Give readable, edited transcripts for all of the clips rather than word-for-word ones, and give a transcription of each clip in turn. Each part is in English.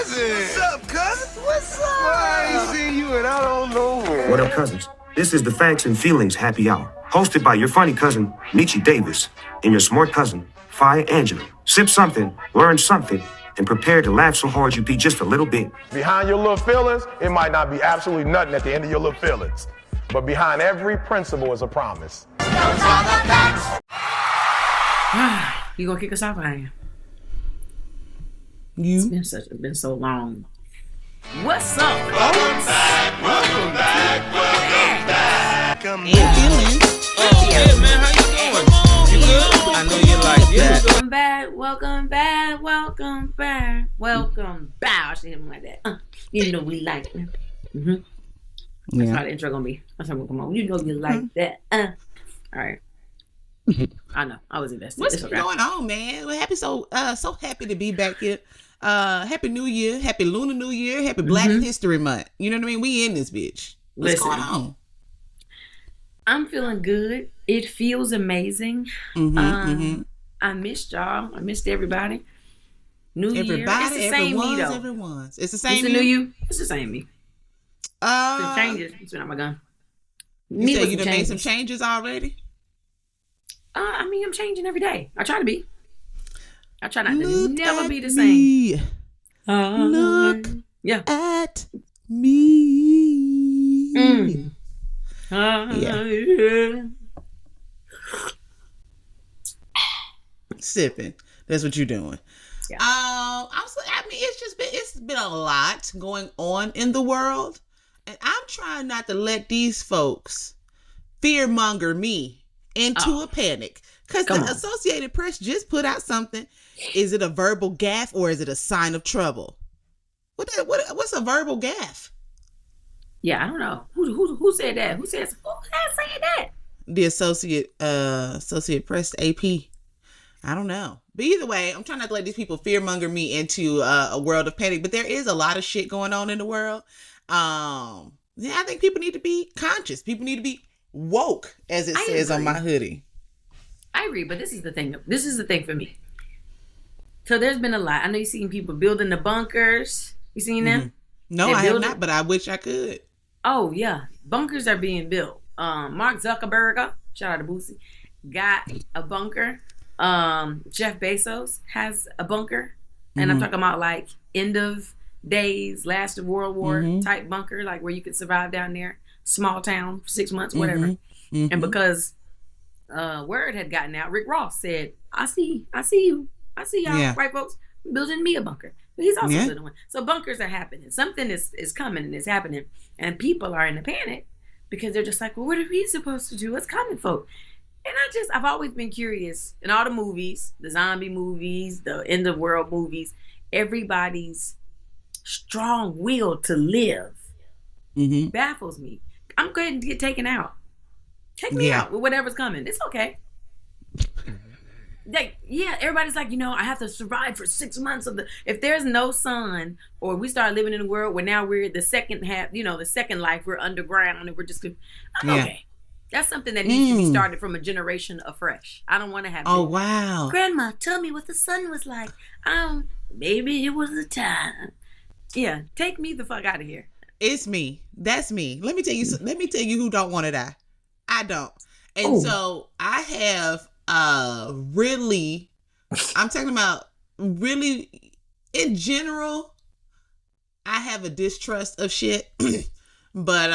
cousin. What's up, cousin? What's up? I ain't seen you and I don't know where. What up, cousins? This is the Facts and Feelings Happy Hour, hosted by your funny cousin, Metchie Davis, and your smart cousin, Fiya Angela. Sip something, learn something, and prepare to laugh so hard you pee just a little bit. Behind your little feelings, it might not be absolutely nothing at the end of your little feelings. But behind every principle is a promise. You gonna kick us off, Ryan? It's been so long. What's up? Welcome back. Yeah, man, how you doing? You good? I know you like that. Welcome back. I should hit him like that. You know we like it. Mm-hmm. That's how the intro gonna be. That's how we're gonna come on. You know you like that. All right. I know. I was invested. What's going on, man? We're happy, so happy to be back here. Happy New Year, happy Lunar New Year, happy Black History Month. You know what I mean? We in this bitch. What's going on? I'm feeling good. It feels amazing. I missed y'all. I missed everybody. New Year. It's the same me though. Everyone's. It's the same. It's the new you. It's the same me. The changes. It's not my gun. You said you done made some changes already. I mean, I'm changing every day. I try to be. I try not to never be the same. Look at me. Sipping. That's what you're doing. Yeah. It's been a lot going on in the world, and I'm trying not to let these folks fearmonger me into a panic, because the Associated Press just put out something. Is it a verbal gaffe or is it a sign of trouble? What's a verbal gaffe? Yeah, I don't know. Who said that? Who said that? The Associate Press, AP. I don't know. But either way, I'm trying not to let these people fearmonger me into a world of panic. But there is a lot of shit going on in the world. I think people need to be conscious. People need to be woke, as it says on my hoodie. I agree, but this is the thing. This is the thing for me. So there's been a lot. I know you've seen people building the bunkers. You seen them? No, I have not, but I wish I could. Oh, yeah. Bunkers are being built. Mark Zuckerberg, shout out to Boosie, got a bunker. Jeff Bezos has a bunker. And I'm talking about like end of days, last of World War type bunker, like where you could survive down there. Small town, 6 months, whatever. And because word had gotten out, Rick Ross said, I see you. I see y'all white folks building me a bunker. But he's also building one. So bunkers are happening. Something is coming and it's happening. And people are in a panic because they're just like, well, what are we supposed to do? What's coming, folk? And I've always been curious. In all the movies, the zombie movies, the end of world movies, everybody's strong will to live baffles me. I'm going to get taken out. Take me out with whatever's coming. It's okay. Like, everybody's like, I have to survive for 6 months if there's no sun, or we start living in a world where now we're the second half, the second life, we're underground and we're just, I'm okay. That's something that needs to be started from a generation afresh. I don't want to have wow. Grandma, tell me what the sun was like. Maybe it was a time. Yeah, take me the fuck out of here. It's me. That's me. Let me tell you who don't want to die. I don't. And so I have really, I'm talking about really in general, I have a distrust of shit. But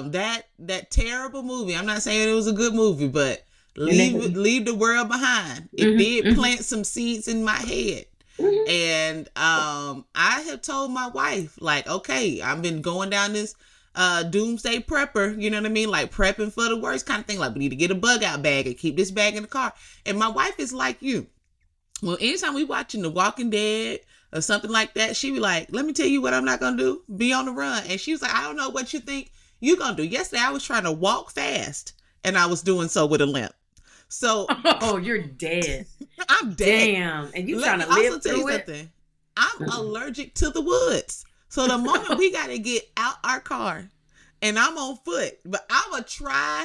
that terrible movie, I'm not saying it was a good movie, but Leave the World Behind. It did plant some seeds in my head. And I have told my wife, like, okay, I've been going down this doomsday prepper, you know what I mean? Like prepping for the worst kind of thing. Like, we need to get a bug out bag and keep this bag in the car. And my wife is like you. Well, anytime we watching The Walking Dead or something like that, she be like, let me tell you what I'm not going to do. Be on the run. And she was like, I don't know what you think you going to do. Yesterday, I was trying to walk fast and I was doing so with a limp. So. Oh, you're dead. I'm dead. Damn. And you trying to live through it? Something. I'm allergic to the woods. So the moment we got to get out our car and I'm on foot, but I'm going to try.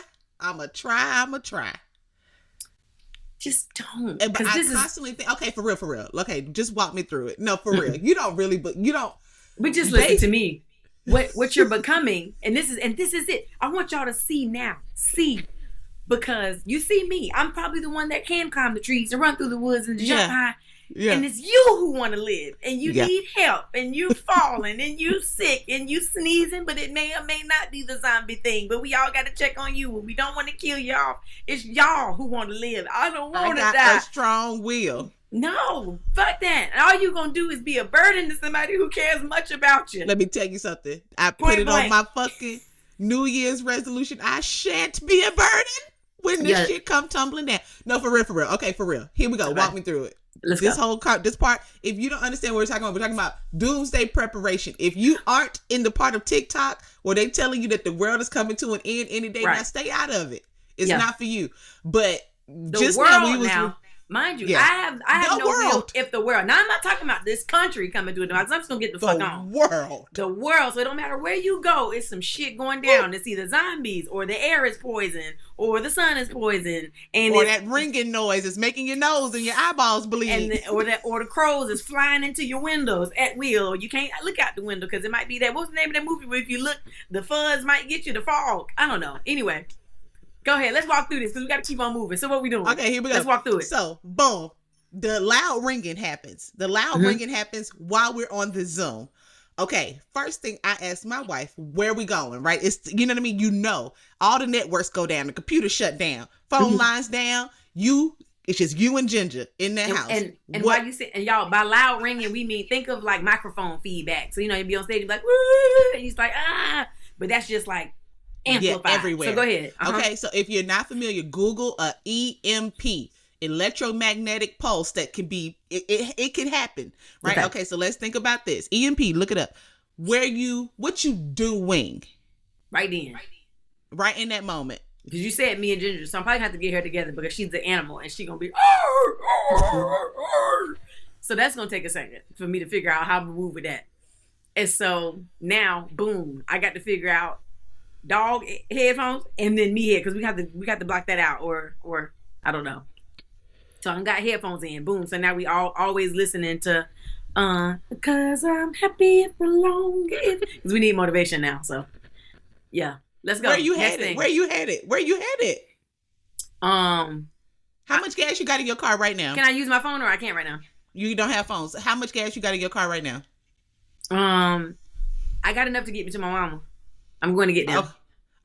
Just don't. But I constantly think, okay, for real. Okay, just walk me through it. No, for real. You don't really, but you don't. But just listen to me. What you're becoming, and this is it. I want y'all to see now. See. Because you see me, I'm probably the one that can climb the trees and run through the woods and jump high. Yeah. And it's you who want to live, and you need help, and you falling, and you sick, and you sneezing, but it may or may not be the zombie thing. But we all got to check on you. We don't want to kill y'all. It's y'all who want to live. I don't want to die. I got a strong will. No, fuck that. And all you gonna do is be a burden to somebody who cares much about you. Let me tell you something. I put it on my fucking New Year's resolution. I shan't be a burden when this shit come tumbling down. No, for real. Okay, for real. Here we go. Walk me through it. This part, if you don't understand what we're talking about doomsday preparation. If you aren't in the part of TikTok where they telling you that the world is coming to an end any day, now stay out of it. It's not for you. But the just world mind you, I have no real if the world. Now I'm not talking about this country coming to it. I'm just gonna get the fuck on. The world. So it don't matter where you go, it's some shit going down. It's either zombies or the air is poison or the sun is poison, or that ringing noise is making your nose and your eyeballs bleed, and or the crows is flying into your windows at will. You can't look out the window because it might be that. What's the name of that movie where if you look, the fuzz might get you, the fog. I don't know. Anyway. Go ahead. Let's walk through this because we got to keep on moving. So what we doing? Okay, here we go. Let's walk through it. So, boom. The loud ringing happens. The loud ringing happens while we're on the Zoom. Okay, first thing I asked my wife, where we going, right? It's, you know what I mean? You know, all the networks go down. The computer shut down. Phone lines down. It's just you and Ginger in that house. And while you say, and y'all, by loud ringing, we mean, think of like microphone feedback. So, you know, you'd be on stage, you'd be like, woo, and he's like, ah. But that's just like, amplified. Everywhere. So go ahead. Okay, so if you're not familiar, Google a EMP, electromagnetic pulse that can be, it can happen, right? Okay, so let's think about this. EMP, look it up. What you doing? Right in that moment. Because you said me and Ginger, so I'm probably gonna have to get her together because she's the animal and she's gonna be so that's gonna take a second for me to figure out how to move with that. And so now, boom, I got to figure out dog headphones and then me head because we got to block that out or I don't know. So I got headphones in, boom. So now we always listening to because I'm happy it belongs because we need motivation now. So yeah, let's go. Where you headed? How much gas you got in your car right now? Can I use my phone or I can't right now? You don't have phones. How much gas you got in your car right now? I got enough to get me to my mama. I'm going to get them.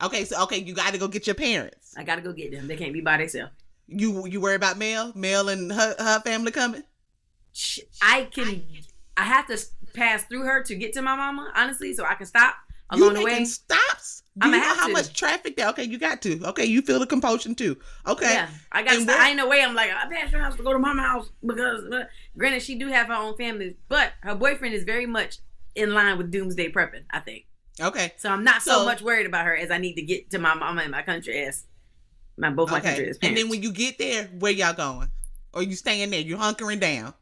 Okay, you got to go get your parents. I got to go get them. They can't be by themselves. You worry about Mel and her family coming? I have to pass through her to get to my mama, honestly, so I can stop along the way. Stops? Do you know how much traffic there? Okay, you got to. Okay, you feel the compulsion too. Okay. Yeah, I got to stop. I ain't no way I'm like, I passed her house to go to mama house because, granted, she do have her own family, but her boyfriend is very much in line with doomsday prepping, I think. Okay. So I'm not so much worried about her as I need to get to my mama and my country as both my country as parents. And then when you get there, where y'all going? Or you staying there? You hunkering down?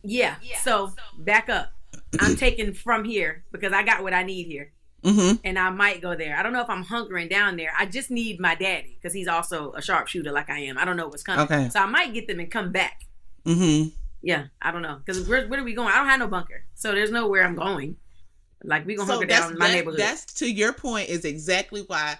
Yeah. So back up. I'm taking from here because I got what I need here. And I might go there. I don't know if I'm hunkering down there. I just need my daddy because he's also a sharpshooter like I am. I don't know what's coming. Okay. So I might get them and come back. Yeah, I don't know. Because where are we going? I don't have no bunker. So there's nowhere I'm going. Like, we going to hunker down in my neighborhood. That's, to your point, is exactly why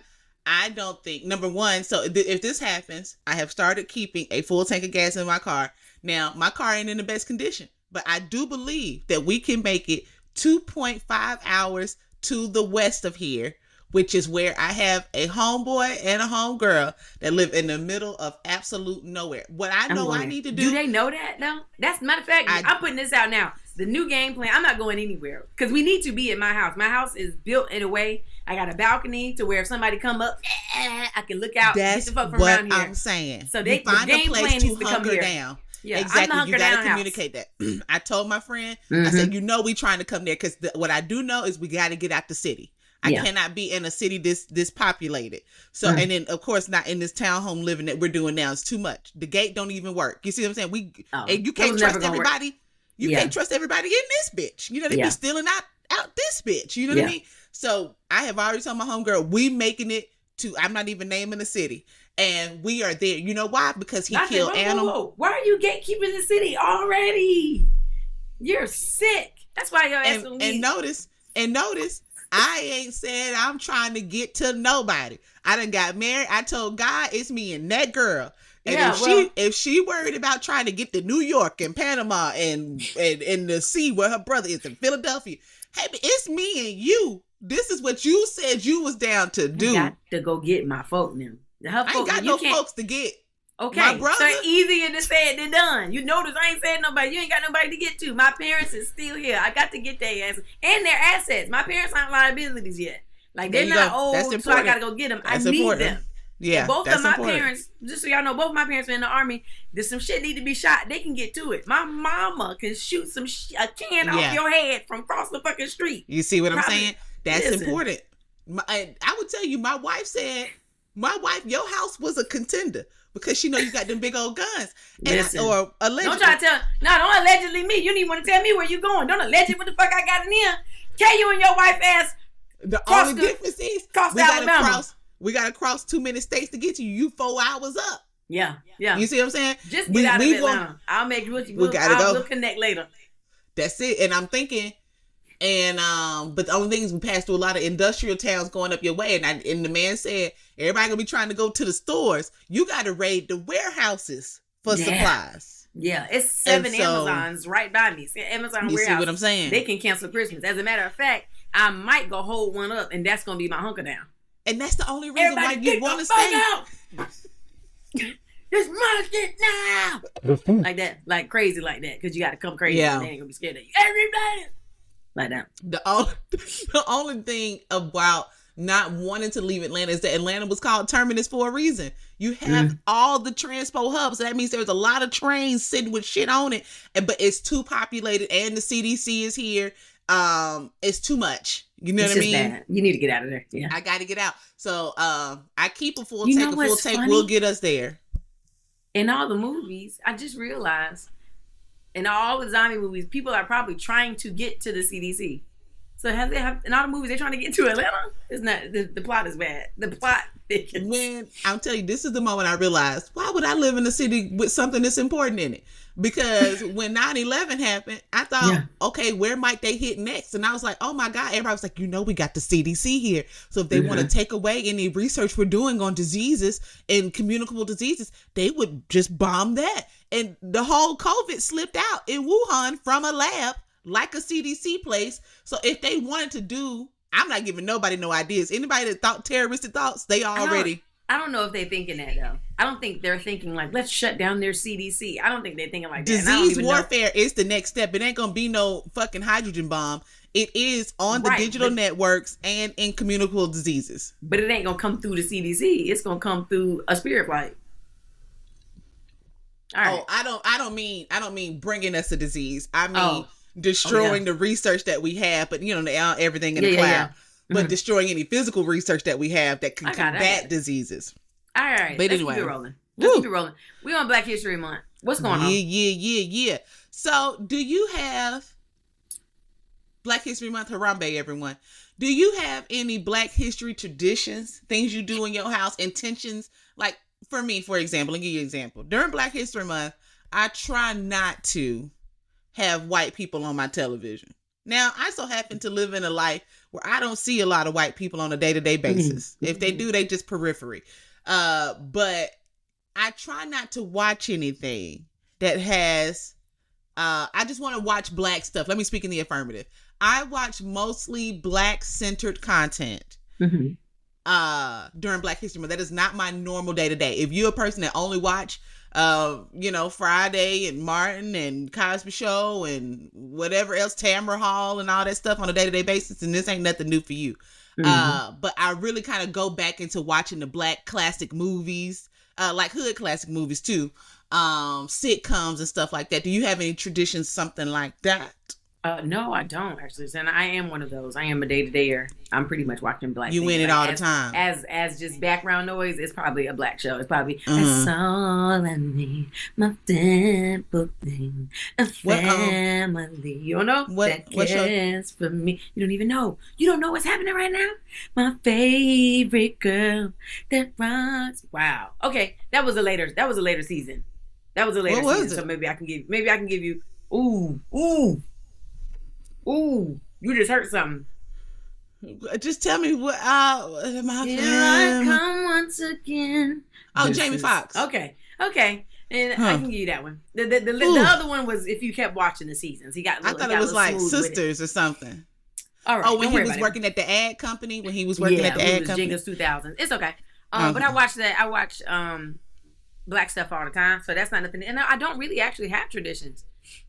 I don't think, number one, so if this happens, I have started keeping a full tank of gas in my car. Now, my car ain't in the best condition. But I do believe that we can make it 2.5 hours to the west of here, which is where I have a homeboy and a homegirl that live in the middle of absolute nowhere. What I know I need to do. Do they know that though? That's matter of fact, I'm putting this out now. The new game plan, I'm not going anywhere because we need to be in my house. My house is built in a way. I got a balcony to where if somebody come up, I can look out. That's get the fuck from what around here. I'm saying. So they find the game a place plan to needs to come hunker here. down. Yeah, exactly. You got to communicate that. I told my friend, I said, we trying to come there because what I do know is we got to get out the city. I cannot be in a city this populated. So, and then of course not in this townhome living that we're doing now. It's too much. The gate don't even work. You see what I'm saying? And you can't trust everybody. You can't trust everybody in this bitch. You know, they be stealing out this bitch. You know what I mean? So I have already told my homegirl, we making it to, I'm not even naming the city. And we are there. You know why? Because he killed animals. Why are you gatekeeping the city already? You're sick. That's why your ass don't and notice, I ain't said I'm trying to get to nobody. I done got married. I told God it's me and that girl. And if she worried about trying to get to New York and Panama and the sea where her brother is in Philadelphia, hey, it's me and you. This is what you said you was down to do. I got to go get my folk now. I ain't got no folks to get. Okay, my brother. So easier to say it than done. You notice I ain't said nobody. You ain't got nobody to get to. My parents is still here. I got to get their ass and their assets. My parents aren't liabilities yet. Like they're not old, so I gotta go get them. I need them. Yeah, and both of my parents, just so y'all know, both of my parents were in the army. There's some shit need to be shot. They can get to it. My mama can shoot a can off your head from across the fucking street. You see what I'm saying? That's important. I would tell you, my wife said, your house was a contender because she know you got them big old guns. Or allegedly. Don't try to tell. No, don't allegedly me. You don't even want to tell me where you going. Don't allege what the fuck I got in here. Tell you and your wife ass. The only difference is we gotta cross too many states to get to you. You 4 hours up. Yeah. You see what I'm saying? Just get out of Atlanta. I'll make you. We'll connect later. That's it. And I'm thinking, but the only thing is we passed through a lot of industrial towns going up your way, and the man said everybody gonna be trying to go to the stores. You got to raid the warehouses for supplies. Yeah, it's 7 Amazons right by me. Amazon warehouse. You see what I'm saying? They can cancel Christmas. As a matter of fact, I might go hold one up, and that's gonna be my hunker down. And that's the only reason why you want to stay. This monster now, like that, like crazy, like that, because you got to come crazy. Yeah, and they ain't gonna be scared of you. Everybody, like that. The only thing about not wanting to leave Atlanta is that Atlanta was called Terminus for a reason. You have all the transpo hubs, so that means there's a lot of trains sitting with shit on it, but it's too populated, and the CDC is here. It's too much. You know what I mean? Bad. You need to get out of there. Yeah, I got to get out. So I keep a full take. A full take funny? Will get us there. In all the movies, I just realized, in all the zombie movies, people are probably trying to get to the CDC. So in all the movies they're trying to get to Atlanta? It's not. The plot is bad. The plot. When I'll tell you, this is the moment I realized, why would I live in a city with something that's important in it? Because when 9/11 happened, I thought, okay, where might they hit next? And I was like, oh my God, everybody was like, we got the CDC here. So if they want to take away any research we're doing on diseases and communicable diseases, they would just bomb that. And the whole COVID slipped out in Wuhan from a lab like a CDC place. So if they wanted to do, I'm not giving nobody no ideas. Anybody that thought terroristic thoughts, they already. I don't know if they're thinking that though. I don't think they're thinking like, let's shut down their CDC. I don't think they're thinking like that. Disease warfare is the next step. It ain't gonna be no fucking hydrogen bomb. It is on the digital networks and in communicable diseases. But it ain't gonna come through the CDC. It's gonna come through a spirit flight. All right. Oh, I don't mean bringing us a disease. I mean destroying the research that we have, but everything in the cloud. Yeah. But destroying any physical research that we have that can combat diseases. All right. But let's keep it rolling. Let's keep it rolling. We on Black History Month. What's going on? Yeah. So do you have Black History Month? Harambe, everyone. Do you have any Black history traditions, things you do in your house, intentions? Like for me, for example, I'll give you an example. During Black History Month, I try not to have white people on my television. Now, I so happen to live in a life where I don't see a lot of white people on a day-to-day basis. If they do, they just periphery. But I try not to watch anything that has, I just want to watch Black stuff. Let me speak in the affirmative. I watch mostly Black-centered content during Black History Month. That is not my normal day-to-day. If you're a person that only watch Friday and Martin and Cosby Show and whatever else, Tamara Hall and all that stuff on a day-to-day basis, and this ain't nothing new for you. But I really kind of go back into watching the Black classic movies, like hood classic movies too, sitcoms and stuff like that. Do you have any traditions, something like that? No, I don't actually. And I am one of those. I am a day-to-dayer. I'm pretty much watching Black. You win it all the time. As just background noise, it's probably a Black show. It's probably that's all I need. My simple thing, a family. You don't know what cares for me. You don't even know. You don't know what's happening right now. My favorite girl that runs. Wow. Okay, that was a later season. That was a later season. So maybe I can give you. Ooh. Ooh, you just heard something. Just tell me what. Here I come once again. Oh, Jamie Foxx. Okay. And I can give you that one. The other one was if you kept watching the seasons. He got. I thought it was like Sisters or something. All right. Oh, when he was working at the ad company. When he was working at the ad company. Jingles 2000. It's okay. But I watched that. I watch black stuff all the time, so that's not nothing. And I don't really actually have traditions.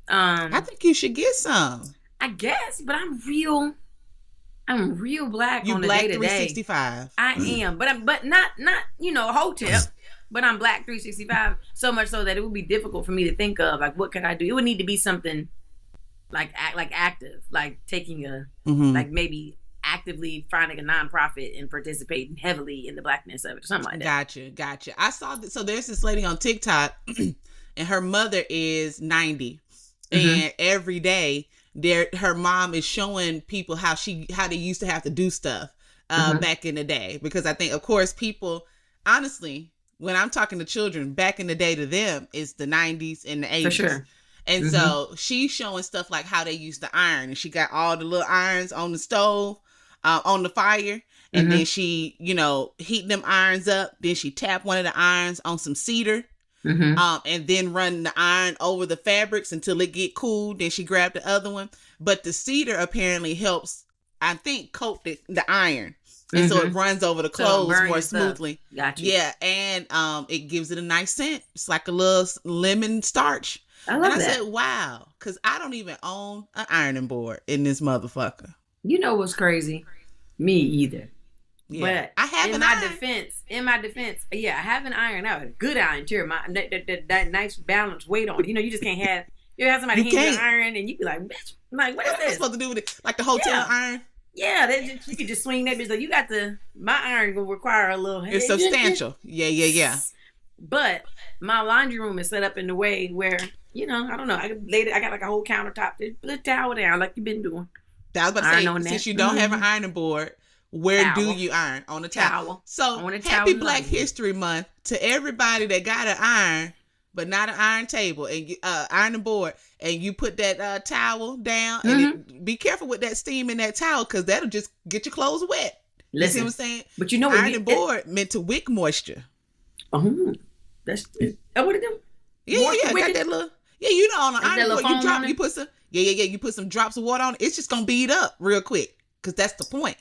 I think you should get some. I guess, but I'm real black you on the black day to day. 365. I am, but not hotep. But I'm black 365 so much so that it would be difficult for me to think of like what can I do. It would need to be something like active, like taking a like maybe actively finding a nonprofit and participating heavily in the blackness of it or something like that. Gotcha. I saw that. So there's this lady on TikTok, and her mother is 90, and every day her mom is showing people how they used to have to do stuff back in the day, because I think of course people honestly, when I'm talking to children back in the day, to them is the 90s and the 80s. For sure. And so she's showing stuff like how they used to iron, and she got all the little irons on the stove, on the fire, and then she, heat them irons up. Then she tap one of the irons on some cedar, and then run the iron over the fabrics until it get cool. Then she grabbed the other one, but the cedar apparently helps, I think, coat the iron. And so it runs over the clothes more smoothly. Gotcha. Yeah, and it gives it a nice scent. It's like a little lemon starch. I love that. And I said, wow, because I don't even own an ironing board in this motherfucker. You know what's crazy? Me either. Yeah. But I have in my defense, yeah, I have an iron out. A good iron too. That nice balanced weight on it. You just can't have. You have somebody hand you an iron and you be like, bitch, like what is this? Supposed to do with it? Like the hotel iron. Yeah, you could just swing that bitch. Like you got my iron will require a little. It's substantial. Yeah. But my laundry room is set up in the way where I don't know. I got like a whole countertop. Put the towel down like you've been doing. I was about to say, since you don't have an ironing board, where do you iron? On a towel. So happy Black History Month to everybody that got an iron, but not an iron table and ironing board, and you put that towel down, and be careful with that steam in that towel, because that'll just get your clothes wet. Listen, you see what I'm saying? But you know, ironing board meant to wick moisture. That's what it do. Yeah, got that little. Yeah, on the ironing board, you put some. You put some drops of water on it. It's just gonna bead up real quick, because that's the point.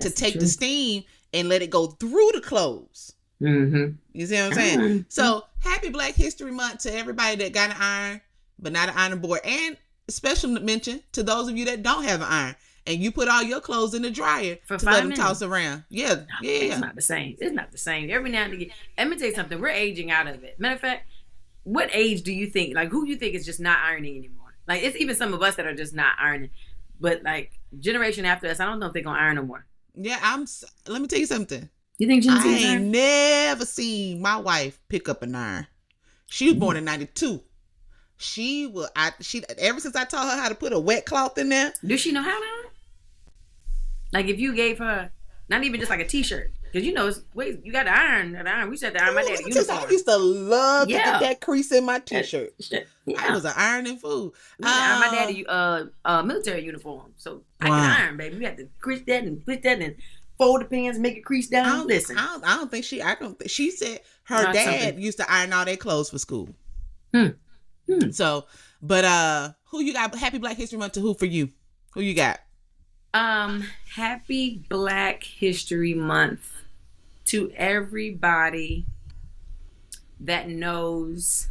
To take the steam and let it go through the clothes. You see what I'm saying? So happy Black History Month to everybody that got an iron, but not an ironing board. And special mention to those of you that don't have an iron, and you put all your clothes in the dryer for to let them toss around. Yeah. It's not the same. Every now and again. Let me tell you something. We're aging out of it. Matter of fact, what age do you think, like who you think is just not ironing anymore? Like it's even some of us that are just not ironing. But like generation after us, I don't know if they're going to iron no more. Yeah, let me tell you something. You think I ain't never seen my wife pick up an iron. She was born in 92. She ever since I taught her how to put a wet cloth in there. Does she know how to iron? Like if you gave her, not even just like a t-shirt, because you got to iron that iron. We used to iron my daddy uniform. I used to love to get that crease in my t-shirt. I was an ironing fool. I ironed my daddy military uniform, so I can iron, baby. We had to crease that and put that and fold the pants, make it crease down. Listen, I don't think she said her dad used to iron all their clothes for school. So, but who you got? Happy Black History Month to who for you? Who you got? Happy Black History Month to everybody that knows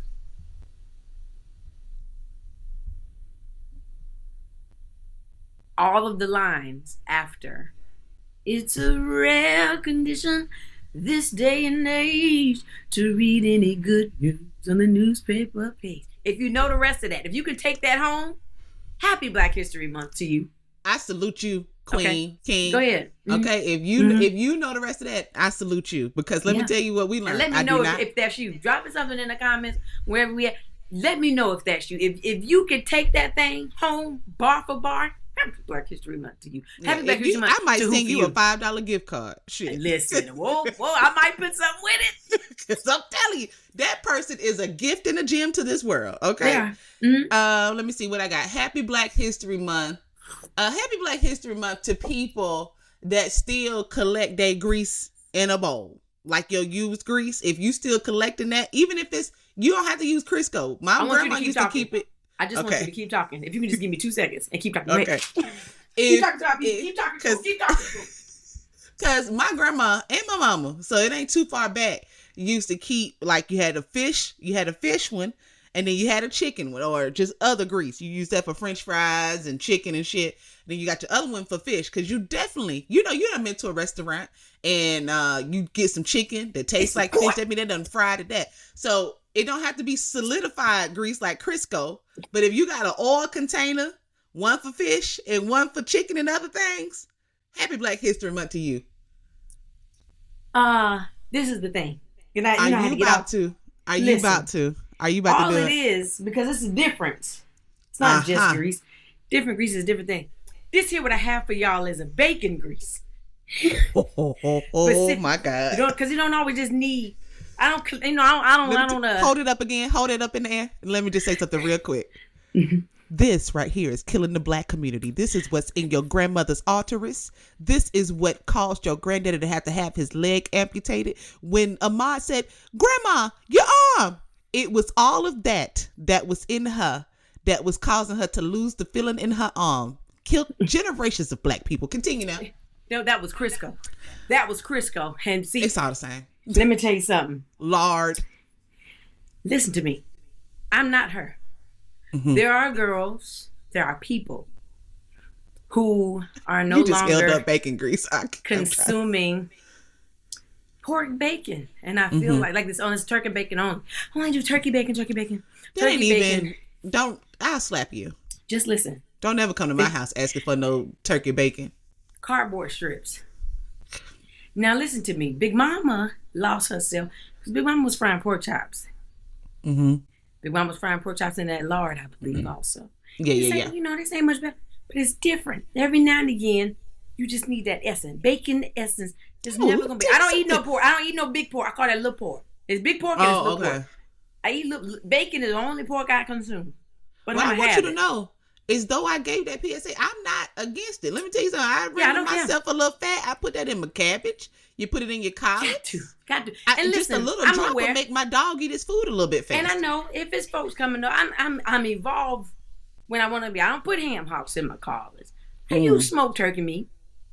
all of the lines after. It's a rare condition this day and age to read any good news on the newspaper page. If you know the rest of that, if you can take that home, happy Black History Month to you. I salute you, Queen, King. Go ahead. Okay, if you know the rest of that, I salute you, because let me tell you what we learned. And let me know if that's you. Dropping something in the comments wherever we at. Let me know if that's you. If you can take that thing home bar for bar, happy Black History Month to you. Happy Black History Month. I might send you a $5 gift card. Shit. Listen, whoa, I might put something with it. Because I'm telling you, that person is a gift and a gem to this world. Okay. Yeah. Let me see what I got. Happy Black History Month Happy Black History Month to people that still collect their grease in a bowl. Like your used grease. If you still collecting that, even if it's, you don't have to use Crisco. My grandma used to keep it. I just want you to keep talking. If you can just give me 2 seconds and keep talking. Okay. Keep talking. Keep talking. Because my grandma and my mama, so it ain't too far back, used to keep, like, you had a fish one, and then you had a chicken one, or just other grease. You use that for French fries and chicken and shit. Then you got your other one for fish, because you definitely, you done been to a restaurant and you get some chicken that tastes like fish. That mean they done fried to that. So it don't have to be solidified grease like Crisco, but if you got an oil container, one for fish and one for chicken and other things, Happy Black History Month to you. This is the thing. Are you about to? Are you about to do it? All it is, because this is different. It's not just grease. Different grease is a different thing. This here what I have for y'all is a bacon grease. Oh my God. Because you don't always just need, I don't hold it up again. Hold it up in the air. And let me just say something real quick. This right here is killing the Black community. This is what's in your grandmother's arteries. This is what caused your granddaddy to have his leg amputated. When Ahmad said, "Grandma, your arm," it was all of that was in her that was causing her to lose the feeling in her arm. Killed generations of Black people. Continue now. No, that was Crisco. And see, it's all the same. Let me tell you something. Lord. Listen to me. I'm not her. Mm-hmm. There are girls, there are people who are no longer held up bacon grease. consuming pork bacon. And I feel like this on this turkey bacon on. I want to do turkey bacon. I'll slap you. Just listen. Don't ever come to my house asking for no turkey bacon. Cardboard strips. Now listen to me. Big Mama lost herself because Big Mama was frying pork chops. Mm-hmm. Big Mama was frying pork chops in that lard, I believe, also. Yeah. This ain't much better, but it's different. Every now and again, you just need that essence. Bacon essence. There's never gonna be. I don't eat no pork. I don't eat no big pork. I call that little pork. It's big pork and it's little pork. I eat bacon is the only pork I consume. But I want you to know, as though I gave that PSA, I'm not against it. Let me tell you something. I render myself a little fat. I put that in my cabbage. You put it in your collard. Got to. And just a little drop will make my dog eat his food a little bit faster. And I know if it's folks coming up, I'm evolved when I want to be. I don't put ham hocks in my collards. I use smoked turkey meat.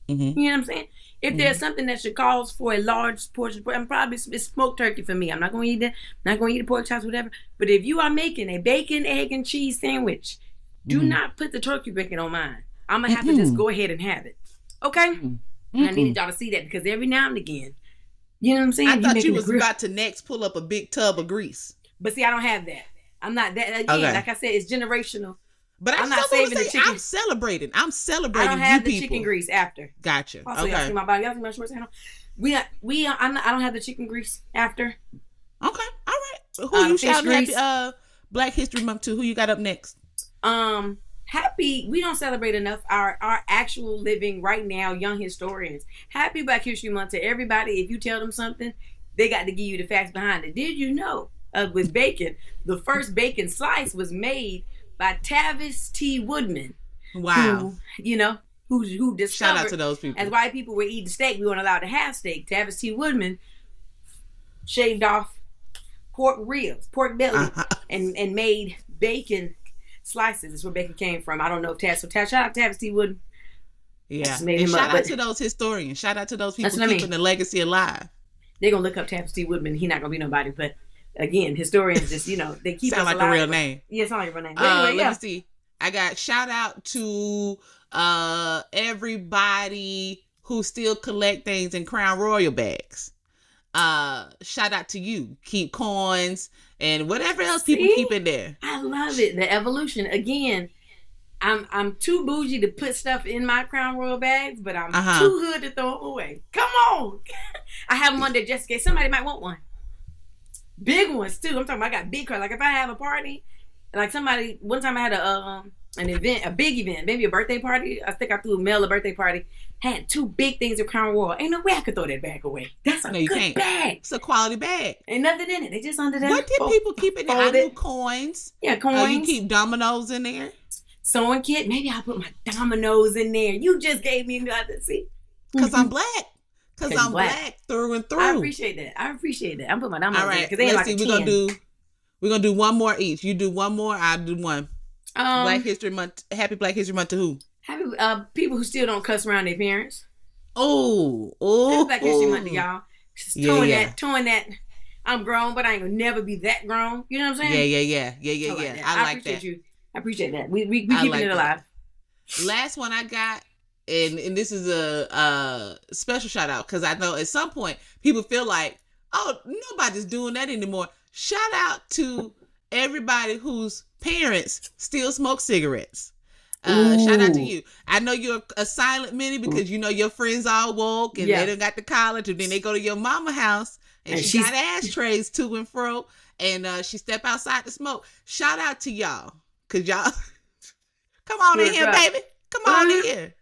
Mm-hmm. You know what I'm saying? If there's something that should cause for a large portion, I'm probably it's smoked turkey for me. I'm not going to eat that. I'm not going to eat the pork chops, whatever. But if you are making a bacon, egg, and cheese sandwich, do not put the turkey bacon on mine. I'm going to have to just go ahead and have it. Okay? And I needed y'all to see that because every now and again, you know what I'm saying? I thought you was about to next pull up a big tub of grease. But see, I don't have that. I'm not that. Again, like I said, it's generational. But I'm not saving the chicken. I'm celebrating. I don't have the chicken grease after. Gotcha. Also, y'all see my body. Y'all see my shorts. I don't have the chicken grease after. Okay. All right. Who you shouting happy Black History Month to? Who you got up next? Happy. We don't celebrate enough our actual living right now, young historians. Happy Black History Month to everybody. If you tell them something, they got to give you the facts behind it. Did you know with bacon, the first bacon slice was made by Tavis T. Woodman. Wow. Who discovered, shout out to those people. As white people were eating steak, we weren't allowed to have steak. Tavis T. Woodman shaved off pork ribs, pork belly, and made bacon slices. That's where bacon came from. I don't know if shout out to Tavis T. Woodman. Yeah. And shout out to those historians. Shout out to those people keeping the legacy alive. They're going to look up Tavis T. Woodman. He's not going to be nobody, but again, historians just, they keep sound us like alive. A real name. Yeah, it sounds like a real name. Anyway, let me see. I got shout out to everybody who still collect things in Crown Royal bags. Shout out to you. Keep coins and whatever else people keep in there. I love it. The evolution. Again, I'm too bougie to put stuff in my Crown Royal bags, but I'm too hood to throw them away. Come on. I have them on there just in case somebody might want one. Big ones too. I'm talking about I got big cards. Like if I have a party, like somebody, one time I had an event, a big event, maybe a birthday party. I think I threw a birthday party. Had 2 big things of Crown Royal. Ain't no way I could throw that bag away. That's a good bag. It's a quality bag. Ain't nothing in it. They just under there. What did people keep in there? I knew coins. Yeah, coins. You keep dominoes in there. sewing kit. Maybe I'll put my dominoes in there. You just gave me another. See? Because I'm black. Because I'm black through and through. I appreciate that. I'm putting my dominoes in there. Because they ain't let's like see. We're gonna do one more each. You do one more, I'll do one. Black History Month. Happy Black History Month to who? Happy people who still don't cuss around their parents. Oh. Happy Black History Month to y'all. Just towing that. I'm grown, but I ain't gonna never be that grown. You know what I'm saying? Yeah. I like that. I appreciate that. We keeping it alive. Last one I got, and this is a special shout out because I know at some point people feel like, oh, nobody's doing that anymore. Shout out to everybody whose parents still smoke cigarettes. Shout out to you. I know you're a silent many because you know your friends all woke and they done got to college, and then they go to your mama house and she got ashtrays to and fro, and she step outside to smoke. Shout out to y'all, cause y'all come on in here, baby. Come on in here.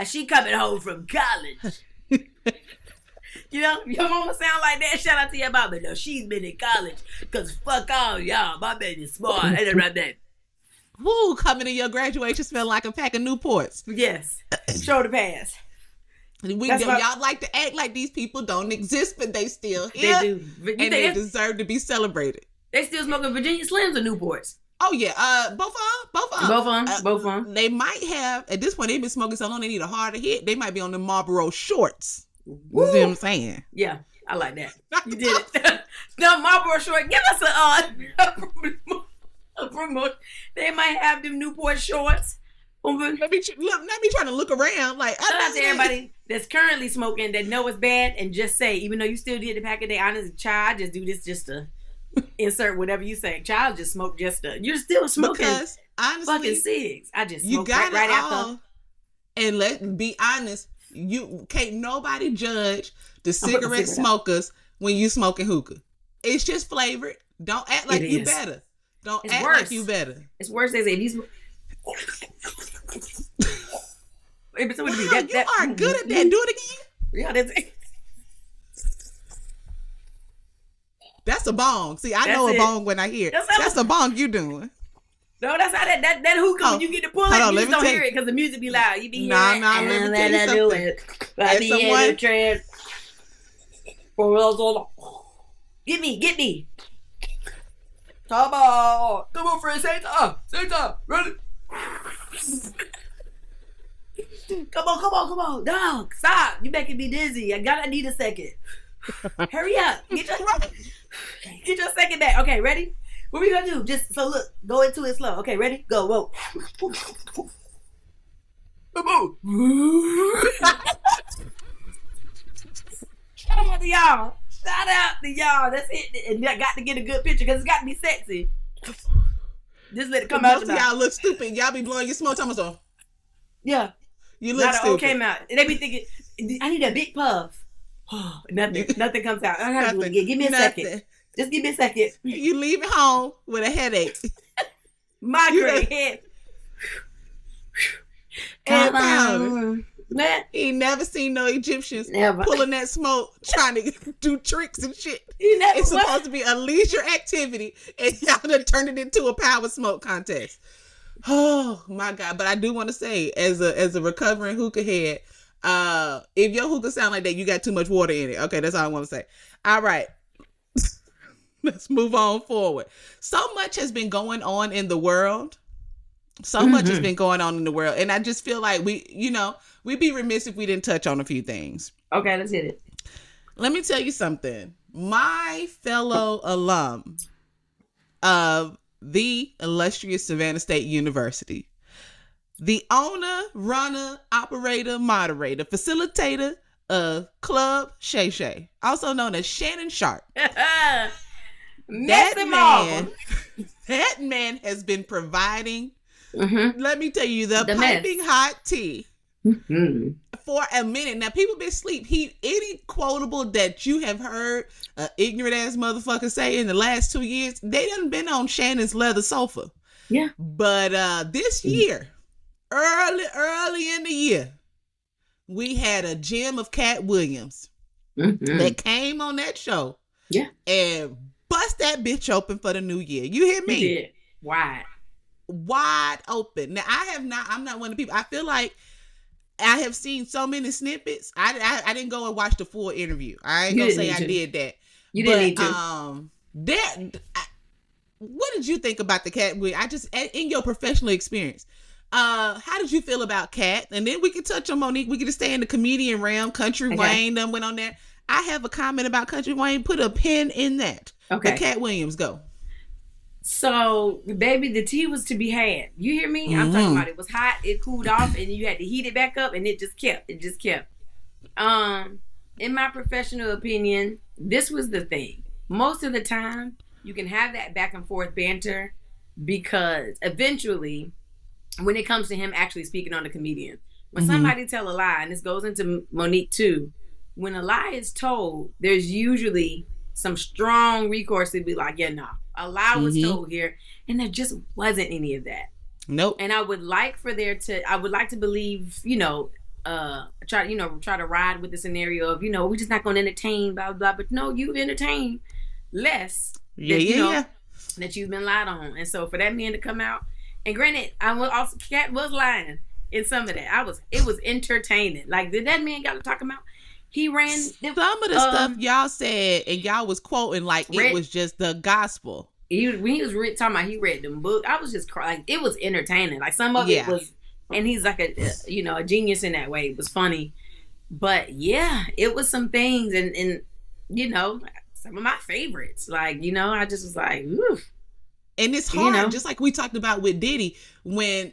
She coming home from college. You know, your mama sound like that. Shout out to your mama. No, she's been in college. Cause fuck all y'all. My baby's smart. Ain't it right there? Woo, coming to your graduation smell like a pack of Newports. Yes. Show the pass. Y'all like to act like these people don't exist, but they still here. They do. And they deserve to be celebrated. They still smoking Virginia Slims or Newports? Oh yeah, both of them. They might have, at this point, they've been smoking so long they need a harder hit. They might be on the Marlboro shorts. You see what I'm saying? Yeah, I like that. You did it. The Marlboro short. Give us a promotion. They might have them Newport shorts. Let me trying to look around. Like, shout out to everybody that's currently smoking that know it's bad and just say, even though you still did the pack a day, honest child, just do this just to insert whatever you say. Child, just smoke just to. You're still smoking. Because honestly, fucking cigs. I just smoke right after. And let's be honest. You can't nobody judge the cigarette smokers when you smoking hookah. It's just flavored. Don't act like you better. Don't act like you better. It's worse. They say these. You are good at that. Do it again. Yeah, that's it. That's a bong. See, I know a bong when I hear it. That's a bong you doing. No, that's how that hookah, when you get to pull it, you just don't hear it because the music be loud. You be hearing let me tell you something. Let me hear the trend. Get me. Come on, friend, say time, ready? Come on, dog, stop. You making me dizzy. I need a second. Hurry up. Get your second back. Okay, ready? What we gonna do? Just so look, go into it slow. Okay, ready? Go, whoa. Shout out to y'all. That's it. And I got to get a good picture because it's got to be sexy. Just let it come out. Most of y'all look stupid. Y'all be blowing your smoke. So. Yeah. You look stupid. Came out. And they be thinking, I need a big puff. Nothing comes out. I gotta do it again. Give me a second. Just give me a second. You leave it home with a headache. Migraine head. Man, he ain't never seen no Egyptians pulling that smoke, trying to do tricks and shit. It's supposed to be a leisure activity, and y'all done turned it into a power smoke contest. Oh my God! But I do want to say, as a recovering hookah head, if your hookah sound like that, you got too much water in it. Okay, that's all I want to say. All right. Let's move on forward. So much has been going on in the world. Much has been going on in the world. And I just feel like we'd be remiss if we didn't touch on a few things. Okay, let's hit it. Let me tell you something. My fellow alum of the illustrious Savannah State University, the owner, runner, operator, moderator, facilitator of Club Shay Shay, also known as Shannon Sharp. That man has been providing, let me tell you, the piping hot tea for a minute. Now, people been asleep. Any quotable that you have heard ignorant ass motherfucker say in the last 2 years, they done been on Shannon's leather sofa. Yeah. But this year, early in the year, we had a gem of Cat Williams that came on that show. Yeah. And bust that bitch open for the new year. You hear me? He did. Why? wide open. Now I'm not one of the people. I feel like I have seen so many snippets. I didn't go and watch the full interview. I ain't gonna say I did that. You didn't need to. What did you think about the Cat? In your professional experience, how did you feel about Cat? And then we can touch on Monique. We can just stay in the comedian realm. Country Wayne done went on there. I have a comment about Country Wayne. Put a pin in that. Okay. The Cat Williams, go. So, baby, the tea was to be had. You hear me? I'm talking about it was hot, it cooled off, and you had to heat it back up, and it just kept. In my professional opinion, this was the thing. Most of the time, you can have that back and forth banter because eventually, when it comes to him actually speaking on the comedian, when somebody tell a lie, and this goes into Monique too, when a lie is told, there's usually some strong recourse to be like, yeah, no. A lie was told here, and there just wasn't any of that. Nope. And I would like to believe, try to ride with the scenario of, we're just not going to entertain, blah, blah, but no, you've entertained less that you've been lied on. And so for that man to come out, and granted, Cat was lying in some of that. It was entertaining. Like, did that man got to talk about? He ran some of the stuff y'all said, and y'all was quoting like it was just the gospel. When he was talking about he read them books, I was just crying. Like, it was entertaining. Like, some of it was, and he's like a genius in that way. It was funny, but yeah, it was some things, and some of my favorites. Like, I just was like, oof. And it's hard, just like we talked about with Diddy, when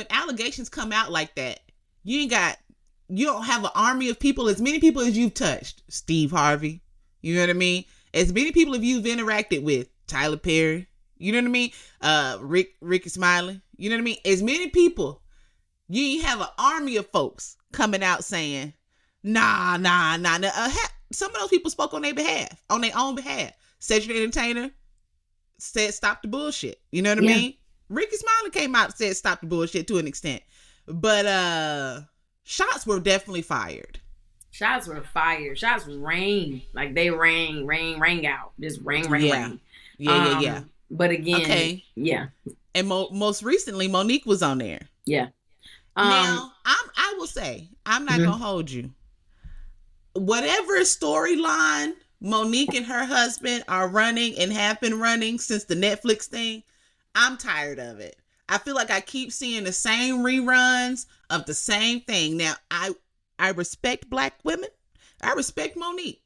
allegations come out like that, you don't have an army of people, as many people as you've touched. Steve Harvey, you know what I mean? As many people as you've interacted with. Tyler Perry, you know what I mean? Ricky Smiley, you know what I mean? As many people, you have an army of folks coming out saying, nah. Some of those people spoke on their own behalf. Cedric the Entertainer said, stop the bullshit. You know what I mean? Ricky Smiley came out and said, stop the bullshit to an extent. But, shots were definitely fired. Shots were fired. Shots rang. Like, they rang out. Just rang. Yeah. But again, And most recently, Monique was on there. Yeah. Now, I will say, I'm not gonna hold you. Whatever storyline Monique and her husband are running and have been running since the Netflix thing, I'm tired of it. I feel like I keep seeing the same reruns of the same thing. Now, I respect Black women. I respect Monique.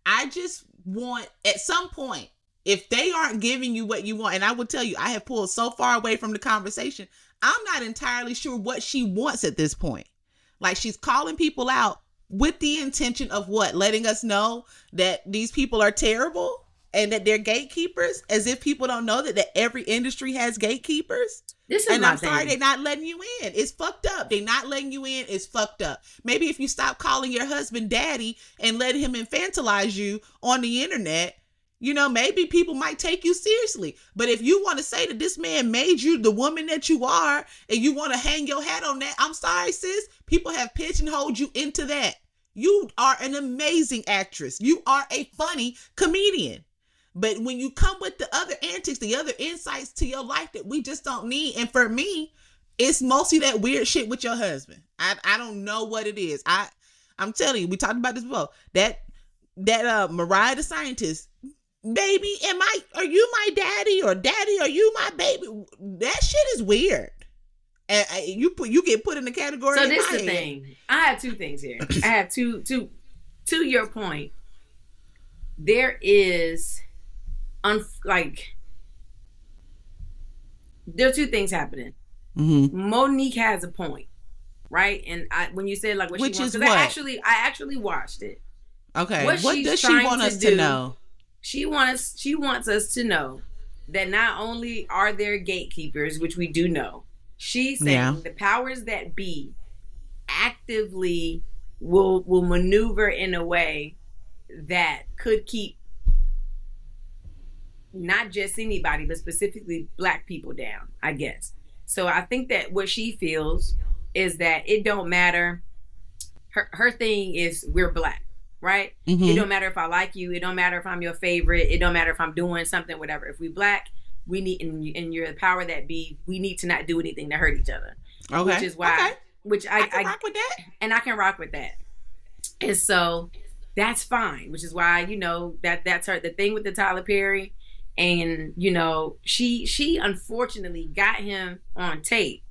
I just want, at some point, if they aren't giving you what you want, and I will tell you, I have pulled so far away from the conversation, I'm not entirely sure what she wants at this point. Like, she's calling people out with the intention of what? Letting us know that these people are terrible and that they're gatekeepers, as if people don't know that every industry has gatekeepers. I'm sorry, they're not letting you in. It's fucked up. They're not letting you in. It's fucked up. Maybe if you stop calling your husband daddy and let him infantilize you on the internet, maybe people might take you seriously. But if you want to say that this man made you the woman that you are and you want to hang your hat on that, I'm sorry, sis. People have pigeonholed you into that. You are an amazing actress. You are a funny comedian. But when you come with the other antics, the other insights to your life that we just don't need, and for me, it's mostly that weird shit with your husband. I don't know what it is. I'm telling you, we talked about this before. That Mariah the Scientist, baby, are you my daddy, or daddy, are you my baby? That shit is weird. And you get put in the category. So this is the thing. I have two things here. I have two to your point. There is there are two things happening. Monique has a point, right? And when you said like what which she wants, is because what? I actually watched it. Okay, what does she want us to know? She wants us to know that not only are there gatekeepers, which we do know, she's saying the powers that be actively will maneuver in a way that could keep not just anybody, but specifically Black people down, I guess. So I think that what she feels is that it don't matter. Her thing is we're Black, right? It don't matter if I like you. It don't matter if I'm your favorite. It don't matter if I'm doing something, whatever. If we Black, we need, and you're the power that be, we need to not do anything to hurt each other. Okay. Which is why, which I can rock with that. And I can rock with that. And so that's fine, which is why, that's her, the thing with the Tyler Perry. And, she unfortunately got him on tape.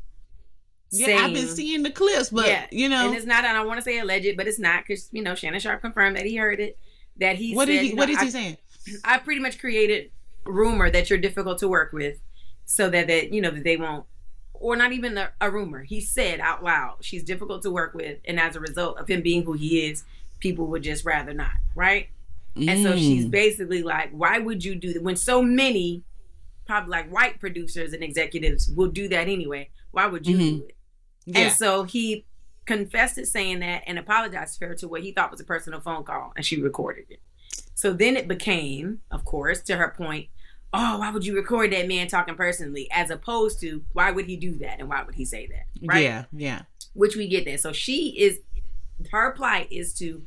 Yeah, I've been seeing the clips, but, and it's not, I don't want to say alleged, but it's not, because, Shannon Sharp confirmed that he heard it, that he what said, what is he saying? I pretty much created rumor that you're difficult to work with so that that they won't, or not even a rumor. He said out loud, she's difficult to work with. And as a result of him being who he is, people would just rather not. Right. And so she's basically like, why would you do that when so many probably like white producers and executives will do that anyway? Why would you do it? Yeah. And so he confessed to saying that and apologized to her to what he thought was a personal phone call, and she recorded it. So then it became, of course, to her point, oh, why would you record that man talking personally, as opposed to why would he do that and why would he say that? Right? Yeah. Which we get that. So her plight is to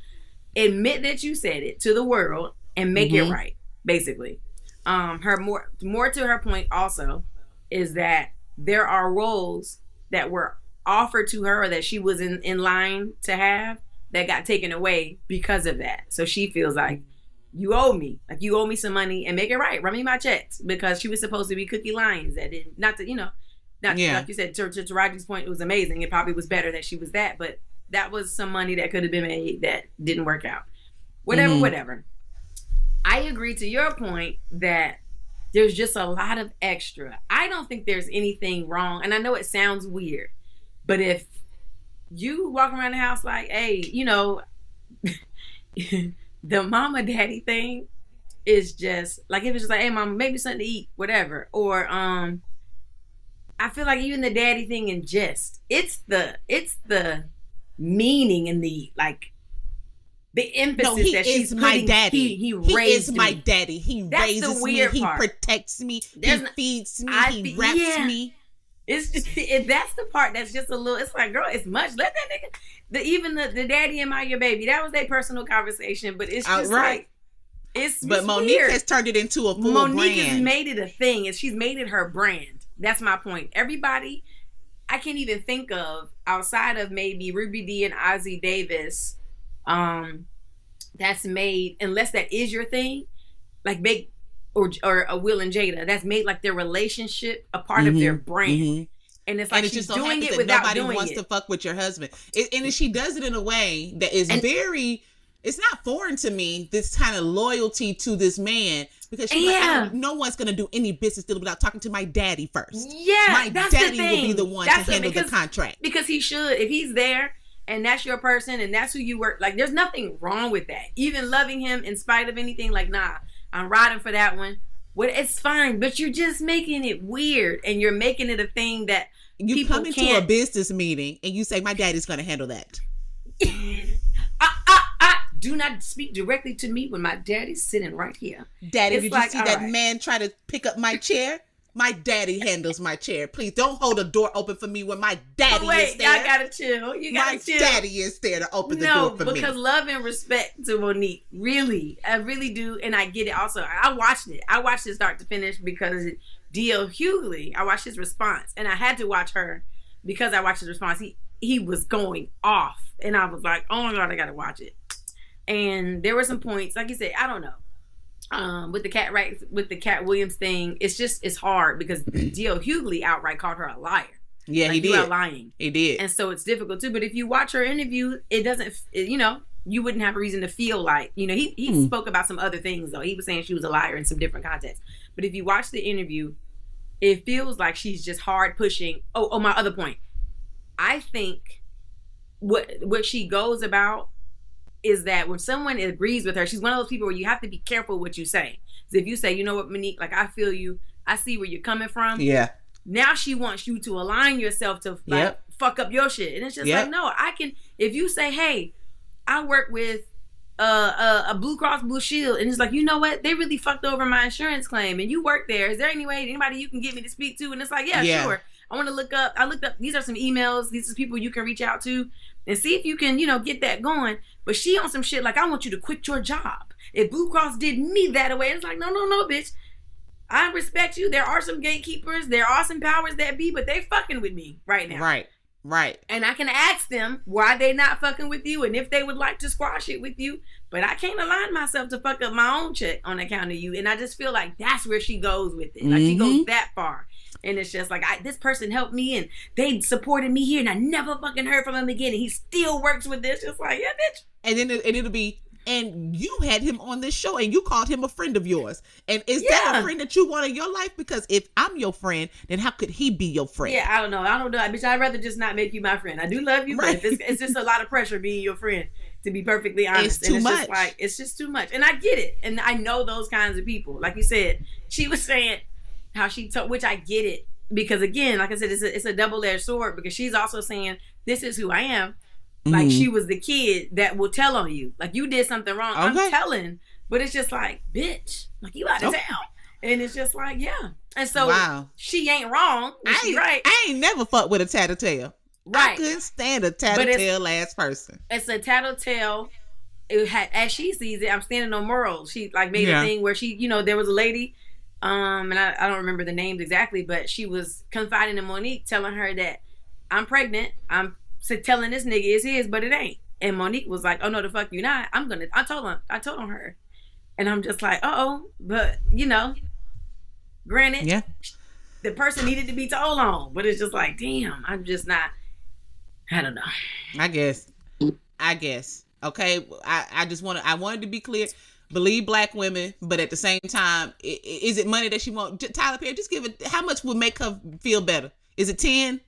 admit that you said it to the world and make it right, basically. Her more to her point also is that there are roles that were offered to her or that she was in line to have that got taken away because of that. So she feels like, you owe me some money and make it right. Run me my checks, because she was supposed to be Cookie Lyons. That didn't, like you said, to Roger's point, it was amazing. It probably was better that she was that, but that was some money that could have been made that didn't work out. Whatever. I agree to your point that there's just a lot of extra. I don't think there's anything wrong. And I know it sounds weird, but if you walk around the house like, hey, the mama daddy thing is just like, if it's just like, hey mama, make me something to eat, whatever. Or I feel like even the daddy thing in jest, it's the meaning and the emphasis that she's putting. My daddy. He raised me. My daddy. He raises me. He protects me. He feeds me. He wraps me. It's just, that's the part that's just a little. It's like, girl, it's much. Let that nigga. Even the daddy and your baby. That was their personal conversation, but it's just like it's. But Monique weird. has turned it into a full Monique brand. has made it a thing, and she's made it her brand. That's my point. Everybody, I can't even think of outside of maybe Ruby D and Ozzie Davis. That's made, unless that is your thing, like big or a Will and Jada, that's made like their relationship a part of their brand. And it's like, she's doing it without nobody doing wants to fuck with your husband. And she does it in a way that is it's not foreign to me, this kind of loyalty to this man, because she's like, no one's going to do any business deal without talking to my daddy first. Yeah, my that's daddy the thing. will be the one to handle the contract. Because he should. If he's there and that's your person and that's who you work, like, there's nothing wrong with that. Even loving him in spite of anything, like, nah, I'm riding for that one. Well, it's fine, but you're just making it weird, and you're making it a thing that you come into a business meeting and you say, my daddy's going to handle that. Do not speak directly to me when my daddy's sitting right here. Daddy, did you see that man try to pick up my chair? My daddy handles my chair. Please don't hold the door open for me when my daddy is there. Y'all gotta chill. You gotta chill. My daddy is there to open the door for me. No, because love and respect to Monique. Really. I really do. And I get it also. I watched it. I watched it start to finish because D.L. Hughley, I watched his response. And I had to watch her because I watched his response. He was going off. And I was like, oh my God, I gotta watch it. And there were some points, like you said, I don't know. With the Cat Williams thing, it's hard because D.L. Hughley outright called her a liar. Yeah, he did. You are lying. He did. And so it's difficult too. But if you watch her interview, it doesn't, you wouldn't have a reason to feel like, he spoke about some other things though. He was saying she was a liar in some different contexts. But if you watch the interview, it feels like she's just hard pushing. Oh, my other point. I think what she goes about is that when someone agrees with her, she's one of those people where you have to be careful what you say. So if you say, you know what, Monique, like, I feel you, I see where you're coming from. Yeah. Now she wants you to align yourself to fuck up your shit. And it's just like, no, I can, if you say, hey, I work with a Blue Cross Blue Shield, and it's like, you know what, they really fucked over my insurance claim, and you work there. Is there anybody you can get me to speak to? And it's like, yeah. Sure. I looked up, these are some emails, these are people you can reach out to and see if you can, get that going. But she on some shit like, I want you to quit your job. If Blue Cross did me that way, it's like, no, bitch. I respect you. There are some gatekeepers. There are some powers that be, but they fucking with me right now. Right. And I can ask them why they not fucking with you and if they would like to squash it with you. But I can't align myself to fuck up my own check on account of you. And I just feel like that's where she goes with it. Like she goes that far. And it's just like, this person helped me and they supported me here and I never fucking heard from him again. And he still works with this. Just like, yeah, bitch. And then it'll be, and you had him on this show and you called him a friend of yours. And is that a friend that you want in your life? Because if I'm your friend, then how could he be your friend? Yeah, I don't know. Bitch, I'd rather just not make you my friend. I do love you, but it's just a lot of pressure being your friend, to be perfectly honest. It's too much. Just like, it's just too much. And I get it. And I know those kinds of people. Like you said, she was saying how she told, which I get it. Because again, like I said, it's a double-edged sword, because she's also saying, this is who I am. Like she was the kid that will tell on you. Like you did something wrong. I'm telling. But it's just like, bitch, like you out of town. And it's just like, yeah. And so she ain't wrong. She's right. I ain't never fucked with a tattletale. Right. I couldn't stand a tattletale ass person. It's a tattletale. It had, as she sees it, I'm standing on morals. She like made a thing where she, there was a lady, and I don't remember the names exactly, but she was confiding in Monique, telling her that I'm pregnant. I'm telling this nigga it's his, but it ain't. And Monique was like, oh no, the fuck you not. I told on her. And I'm just like, but granted, the person needed to be told on, but it's just like, damn, I'm just not, I don't know. I guess. Okay. I wanted to be clear. Believe black women, but at the same time, is it money that she wants? Tyler Perry, just give it, how much would make her feel better? Is it 10?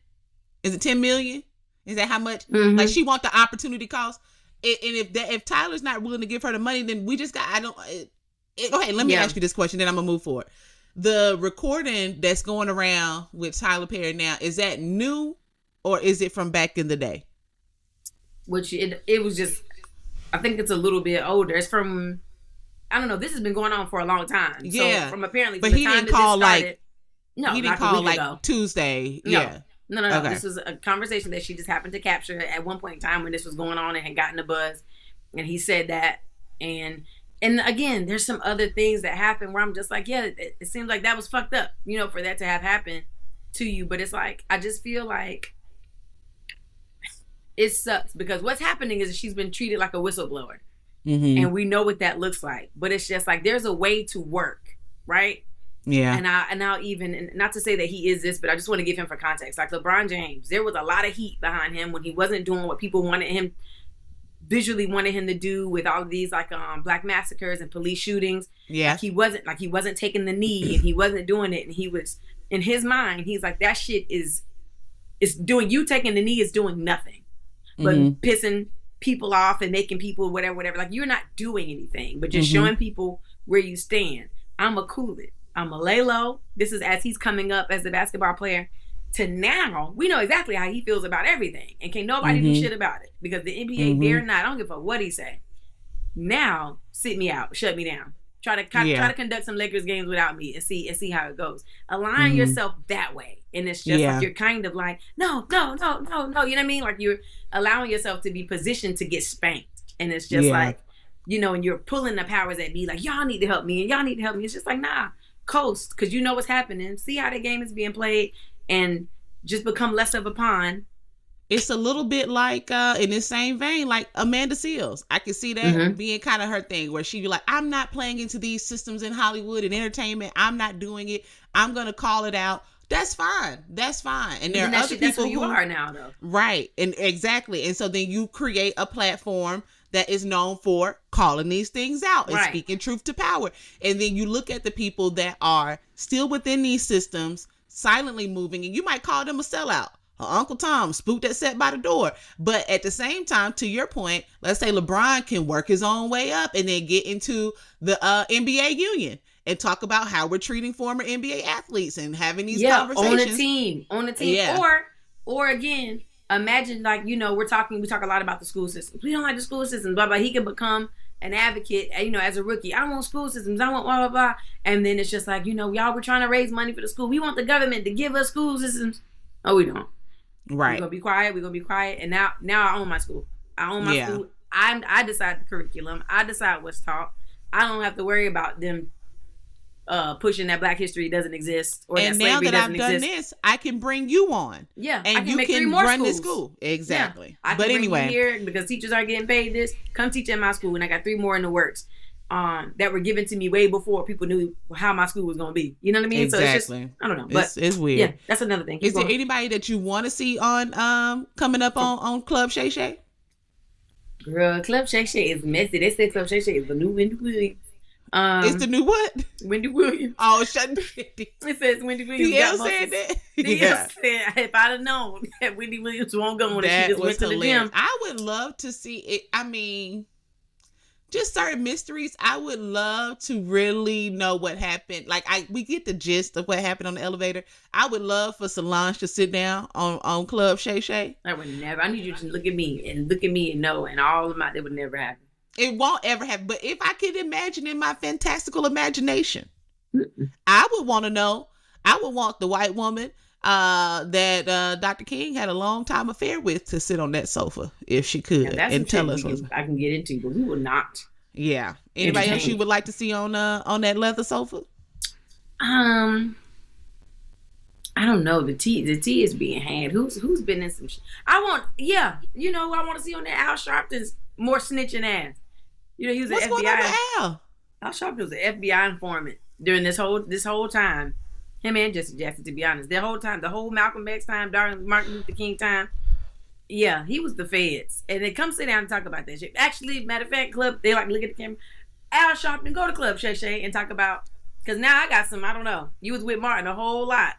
Is it 10 million? Is that how much? Like she want the opportunity cost? And if Tyler's not willing to give her the money, then we just got, okay, let me ask you this question, then I'm gonna move forward. The recording that's going around with Tyler Perry now, is that new or is it from back in the day? Which it was just, I think it's a little bit older. It's from, I don't know, this has been going on for a long time. Yeah. So from apparently, but from he the time didn't call started, he didn't call like Tuesday. No. Yeah. No. Okay. This was a conversation that she just happened to capture at one point in time when this was going on and had gotten a buzz. And he said that. And again, there's some other things that happen where I'm just like, yeah, it seems like that was fucked up, for that to have happened to you. But it's like, I just feel like it sucks because what's happening is she's been treated like a whistleblower. And we know what that looks like. But it's just like, there's a way to work, right? Yeah. And I'll even, and not to say that he is this, but I just want to give him for context. Like LeBron James, there was a lot of heat behind him when he wasn't doing what people wanted him to do with all of these like black massacres and police shootings. Yeah. He wasn't taking the knee and he wasn't doing it. And he was, in his mind, he's like, that shit is doing, you taking the knee is doing nothing but pissing people off and making people whatever. Like you're not doing anything, but just showing people where you stand. I'm a cool it. I'm a lay low. This is as he's coming up as a basketball player to now. We know exactly how he feels about everything, and can't nobody do shit about it because the NBA dare not. I don't give a fuck what he say. Now sit me out, shut me down. Try to conduct some Lakers games without me and see how it goes. Align yourself that way, and it's just like you're kind of like no. You know what I mean? Like you're allowing yourself to be positioned to get spanked, and it's just like and you're pulling the powers that be like y'all need to help me and y'all need to help me. It's just like nah. Coast, because you know what's happening. See how the game is being played and just become less of a pawn. It's a little bit like in the same vein like Amanda Seales. I can see that being kind of her thing where she'd be like, I'm not playing into these systems in Hollywood and entertainment. I'm not doing it. I'm gonna call it out. That's fine. And there are other people who you are now though. Right. And exactly. And so then you create a platform that is known for calling these things out and speaking truth to power. And then you look at the people that are still within these systems, silently moving, and you might call them a sellout. Uncle Tom spooked that set by the door. But at the same time, to your point, let's say LeBron can work his own way up and then get into the NBA union and talk about how we're treating former NBA athletes and having these conversations. On a team. Yeah. Or again, imagine like, we talk a lot about the school systems. We don't like the school systems, blah, blah. He can become an advocate, as a rookie. I want school systems. I want blah, blah, blah. And then it's just like, y'all, we're trying to raise money for the school. We want the government to give us school systems. Oh, we don't. Right. We're going to be quiet. And now I own my school. I own my school. I decide the curriculum. I decide what's taught. I don't have to worry about them pushing that Black history doesn't exist or and that now slavery that I've doesn't done exist. this, I can bring you on. Yeah, and I can you make 3 can more run schools. this school. Exactly. Yeah, I can but bring anyway, you here because teachers aren't getting paid this. Come teach in my school, and I got 3 more in the works that were given to me way before people knew how my school was going to be. You know what I mean? Exactly. So it's just, I don't know, but it's weird. Yeah, that's another thing. Keep Is there going. anybody that you want to see on coming up on Club Shay Shay? Girl, Club Shay Shay is messy. They say Club Shay Shay is the new Wendy Williams. It's the new what? Wendy Williams. Oh, shut up. It says Wendy Williams. DL said that. DL said, if I'd have known that Wendy Williams won't go on and she just went to hilarious. the gym. I would love to see it. I mean, just certain mysteries. I would love to really know what happened. Like we get the gist of what happened on the elevator. I would love for Solange to sit down on Club Shay Shay. I would never. I need you to look at me and know, and all of my, it would never happen. It won't ever happen. But if I could imagine in my fantastical imagination, I would want to know. I would want the white woman that Dr. King had a long time affair with to sit on that sofa if she could and tell us. I can get into, but we will not. Yeah. Anybody else you would like to see on that leather sofa? I don't know. The tea is being had. Who's been in some shit? I want to see on that Al Sharpton's more snitching ass. You know, he was an FBI. What's going on with Al? Al Sharpton was an FBI informant during this whole time. Him and Jesse Jackson, to be honest. The whole Malcolm X time, Martin Luther King time. Yeah, he was the feds. And they come sit down and talk about that shit. Actually, matter of fact, Club, they like look at the camera. Al Sharpton, go to Club Shay Shay and talk about, because now I got some, I don't know. You was with Martin a whole lot.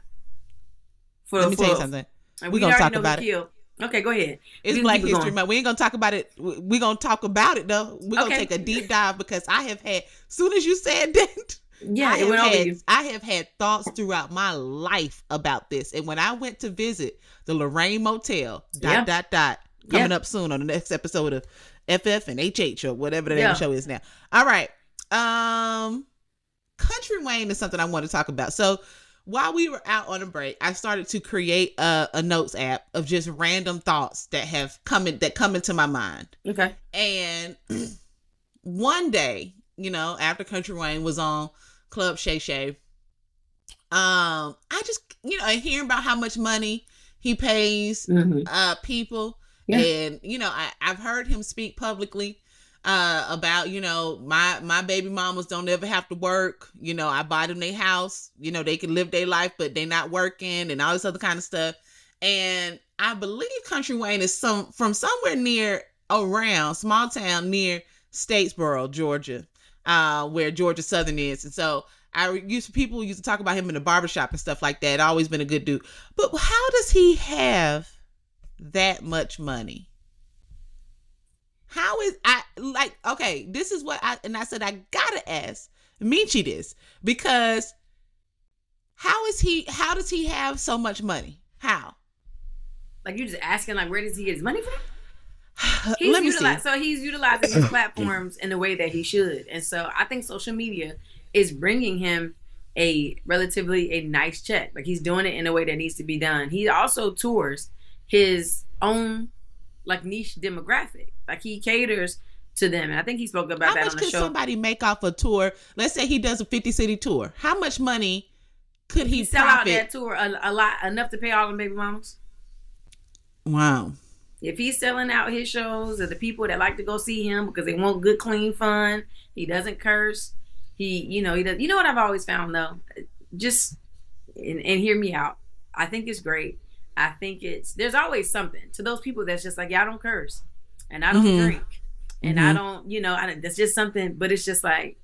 Let me tell you something. We're going to talk about it. Okay, go ahead. It's Black History Month. We ain't gonna talk about it. We're gonna talk about it though. We're gonna take a deep dive because I have had. Soon as you said that, it went over you. I have had thoughts throughout my life about this, and when I went to visit the Lorraine Motel, coming up soon on the next episode of FF and HH or whatever the name of the show is now. All right, Country Wayne is something I want to talk about. So. While we were out on a break, I started to create a notes app of just random thoughts that come into my mind. Okay. And one day, after Country Wayne was on Club Shay Shay, I just, hearing about how much money he pays people. Yeah. And, I've heard him speak publicly about, my baby mamas don't ever have to work. I buy them their house, they can live their life, but they not working and all this other kind of stuff. And I believe Country Wayne is from somewhere near around small town near Statesboro, Georgia, where Georgia Southern is. And so people used to talk about him in the barbershop and stuff like that. Always been a good dude. But how does he have that much money? How is this is what I said, I gotta ask Metchie this, because how does he have so much money? How? Like, you're just asking, like, where does he get his money from? He's utilizing his platforms in the way that he should. And so I think social media is bringing him a nice check. Like, he's doing it in a way that needs to be done. He also tours his own, like, niche demographic. Like, he caters to them. And I think he spoke about that on the show. How much could somebody make off a tour? Let's say he does a 50-city tour. How much money could he sell out that tour a lot, enough to pay all them baby mamas? Wow. If he's selling out his shows or the people that like to go see him because they want good, clean fun, he doesn't curse. He does. You know what I've always found, though? Just, and hear me out. I think it's great. I think there's always something to those people that's just like, yeah, I don't curse. And I don't drink. And I don't, that's just something, but it's just like,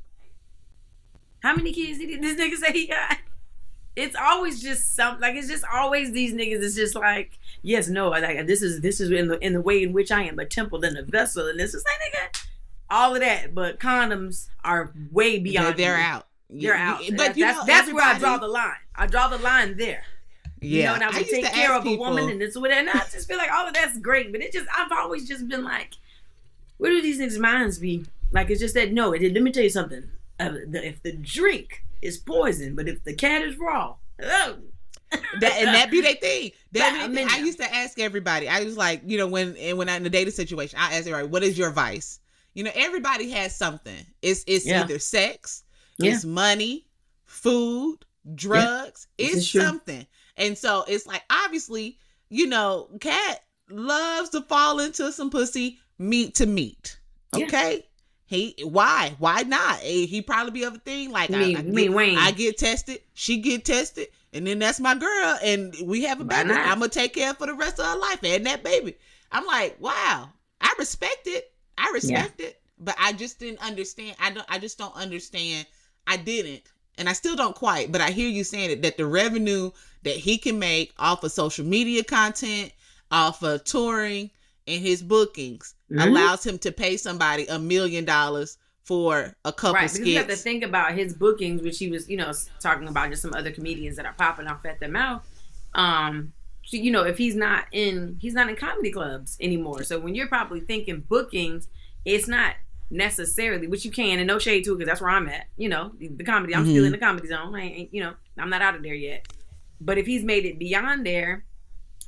how many kids did this nigga say he got? It's always just something, like, it's just always these niggas. It's just like, yes, no, like, this is in the way in which I am a temple and a vessel. And this is like, nigga, all of that. But condoms are way beyond. They're out. They're out. But that's where I draw the line. I draw the line there. Yeah, and I would take care of a woman and this with that. And I just feel like all of that's great, but I've always just been like, where do these niggas' minds be? Like, it's just that, no, let me tell you something. If the drink is poison, but if the cat is raw, that be their thing. I used to ask everybody. I was like, when I'm in a dating situation, I ask everybody, what is your vice? Everybody has something. It's either sex, it's money, food, drugs. Yeah, it's something. And so it's like, obviously, Cat loves to fall into some pussy meat to meat. Okay? Why not? He probably be of a thing like Wayne. I get tested, she get tested, and then that's my girl, and we have a baby. I'm gonna take care of for the rest of her life and that baby. I'm like, wow, I respect it, but I just didn't understand. I just don't understand. I didn't, and I still don't quite. But I hear you saying it, that the revenue that he can make off of social media content, off of touring, and his bookings allows him to pay somebody $1 million for a couple skits. Because you have to think about his bookings, which he was, talking about just some other comedians that are popping off at the mouth. If he's not in comedy clubs anymore. So when you're probably thinking bookings, it's not necessarily, which you can, and no shade to it, because that's where I'm at. The comedy, I'm still in the comedy zone. I'm not out of there yet. But if he's made it beyond there,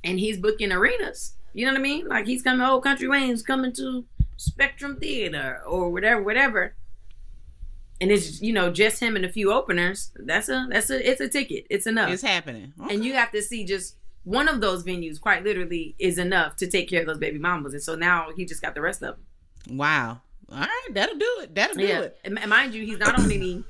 and he's booking arenas, you know what I mean? Like he's coming, Country Wayne's coming to Spectrum Theater or whatever. And it's, just him and a few openers. It's a ticket. It's enough. It's happening. Okay. And you have to see just one of those venues, quite literally, is enough to take care of those baby mamas. And so now he just got the rest of them. Wow. All right. That'll do it. That'll do it. And mind you, he's not on any,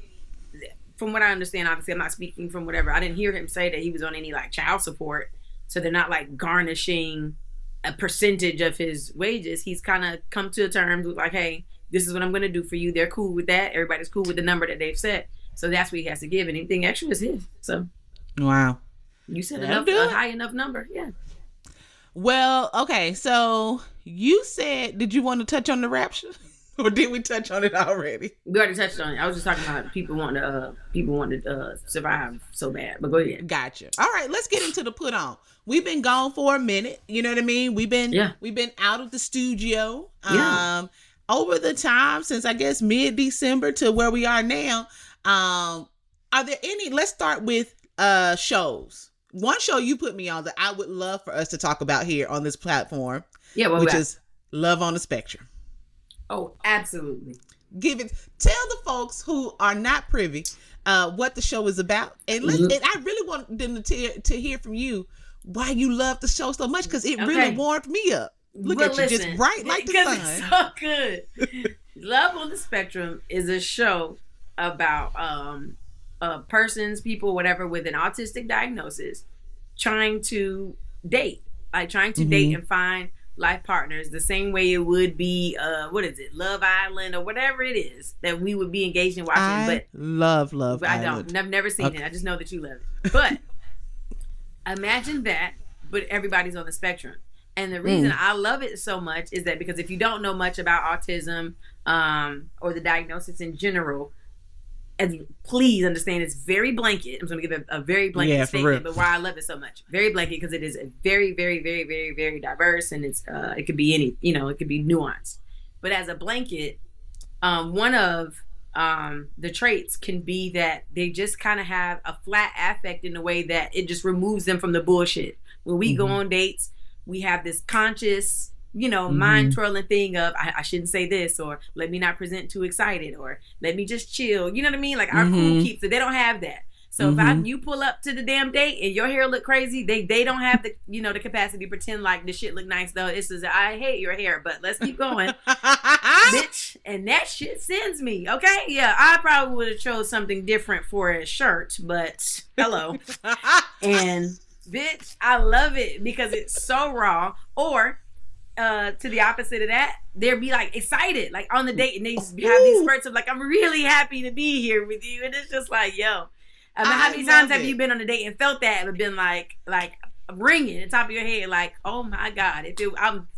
from what I understand, obviously I'm not speaking from whatever. I didn't hear him say that he was on any like child support. So they're not like garnishing a percentage of his wages. He's kind of come to terms with like, hey, this is what I'm going to do for you. They're cool with that. Everybody's cool with the number that they've set. So that's what he has to give. And anything extra is his. So, wow. You said a high enough number. Yeah. Well, okay. So you said, did you want to touch on the rapture? Or did we touch on it already? We already touched on it. I was just talking about people want to survive so bad. But go ahead. Gotcha. All right, let's get into the put on. We've been gone for a minute. You know what I mean? We've been out of the studio. Over the time since I guess mid-December to where we are now. Are there any? Let's start with shows. One show you put me on that I would love for us to talk about here on this platform. Yeah, which is Love on the Spectrum. Oh, absolutely. Tell the folks who are not privy what the show is about, and I really want them to hear from you why you love the show so much, because it really warmed me up. Look at you, just bright like the sun. It's so good. Love on the Spectrum is a show about people, whatever, with an autistic diagnosis, trying to date and find life partners the same way it would be Love Island or whatever it is that we would be engaged in watching. But love I Island. I've never seen it. I just know that you love it. But imagine that, but everybody's on the spectrum. And the reason I love it so much is that because if you don't know much about autism or the diagnosis in general, and please understand it's very blanket. I'm going to give a very blanket statement, but why I love it so much. Very blanket because it is a very, very, very, very, very diverse, and it could be it could be nuanced. But as a blanket, one of the traits can be that they just kind of have a flat affect in the way that it just removes them from the bullshit. When we go on dates, we have this conscious, mind twirling thing of I shouldn't say this, or let me not present too excited, or let me just chill. You know what I mean? Like our cool keeps it. They don't have that. So if you pull up to the damn date and your hair look crazy, they don't have the the capacity to pretend like the shit look nice though. It's just I hate your hair, but let's keep going, bitch. And that shit sends me. Okay, yeah, I probably would have chose something different for a shirt, but hello. And bitch, I love it because it's so raw. Or to the opposite of that, they'll be like excited, like on the date, and they just have these spurts of like, I'm really happy to be here with you, and it's just like, yo. How many times have you been on a date and felt that, but been like ringing at the top of your head, like, oh my god,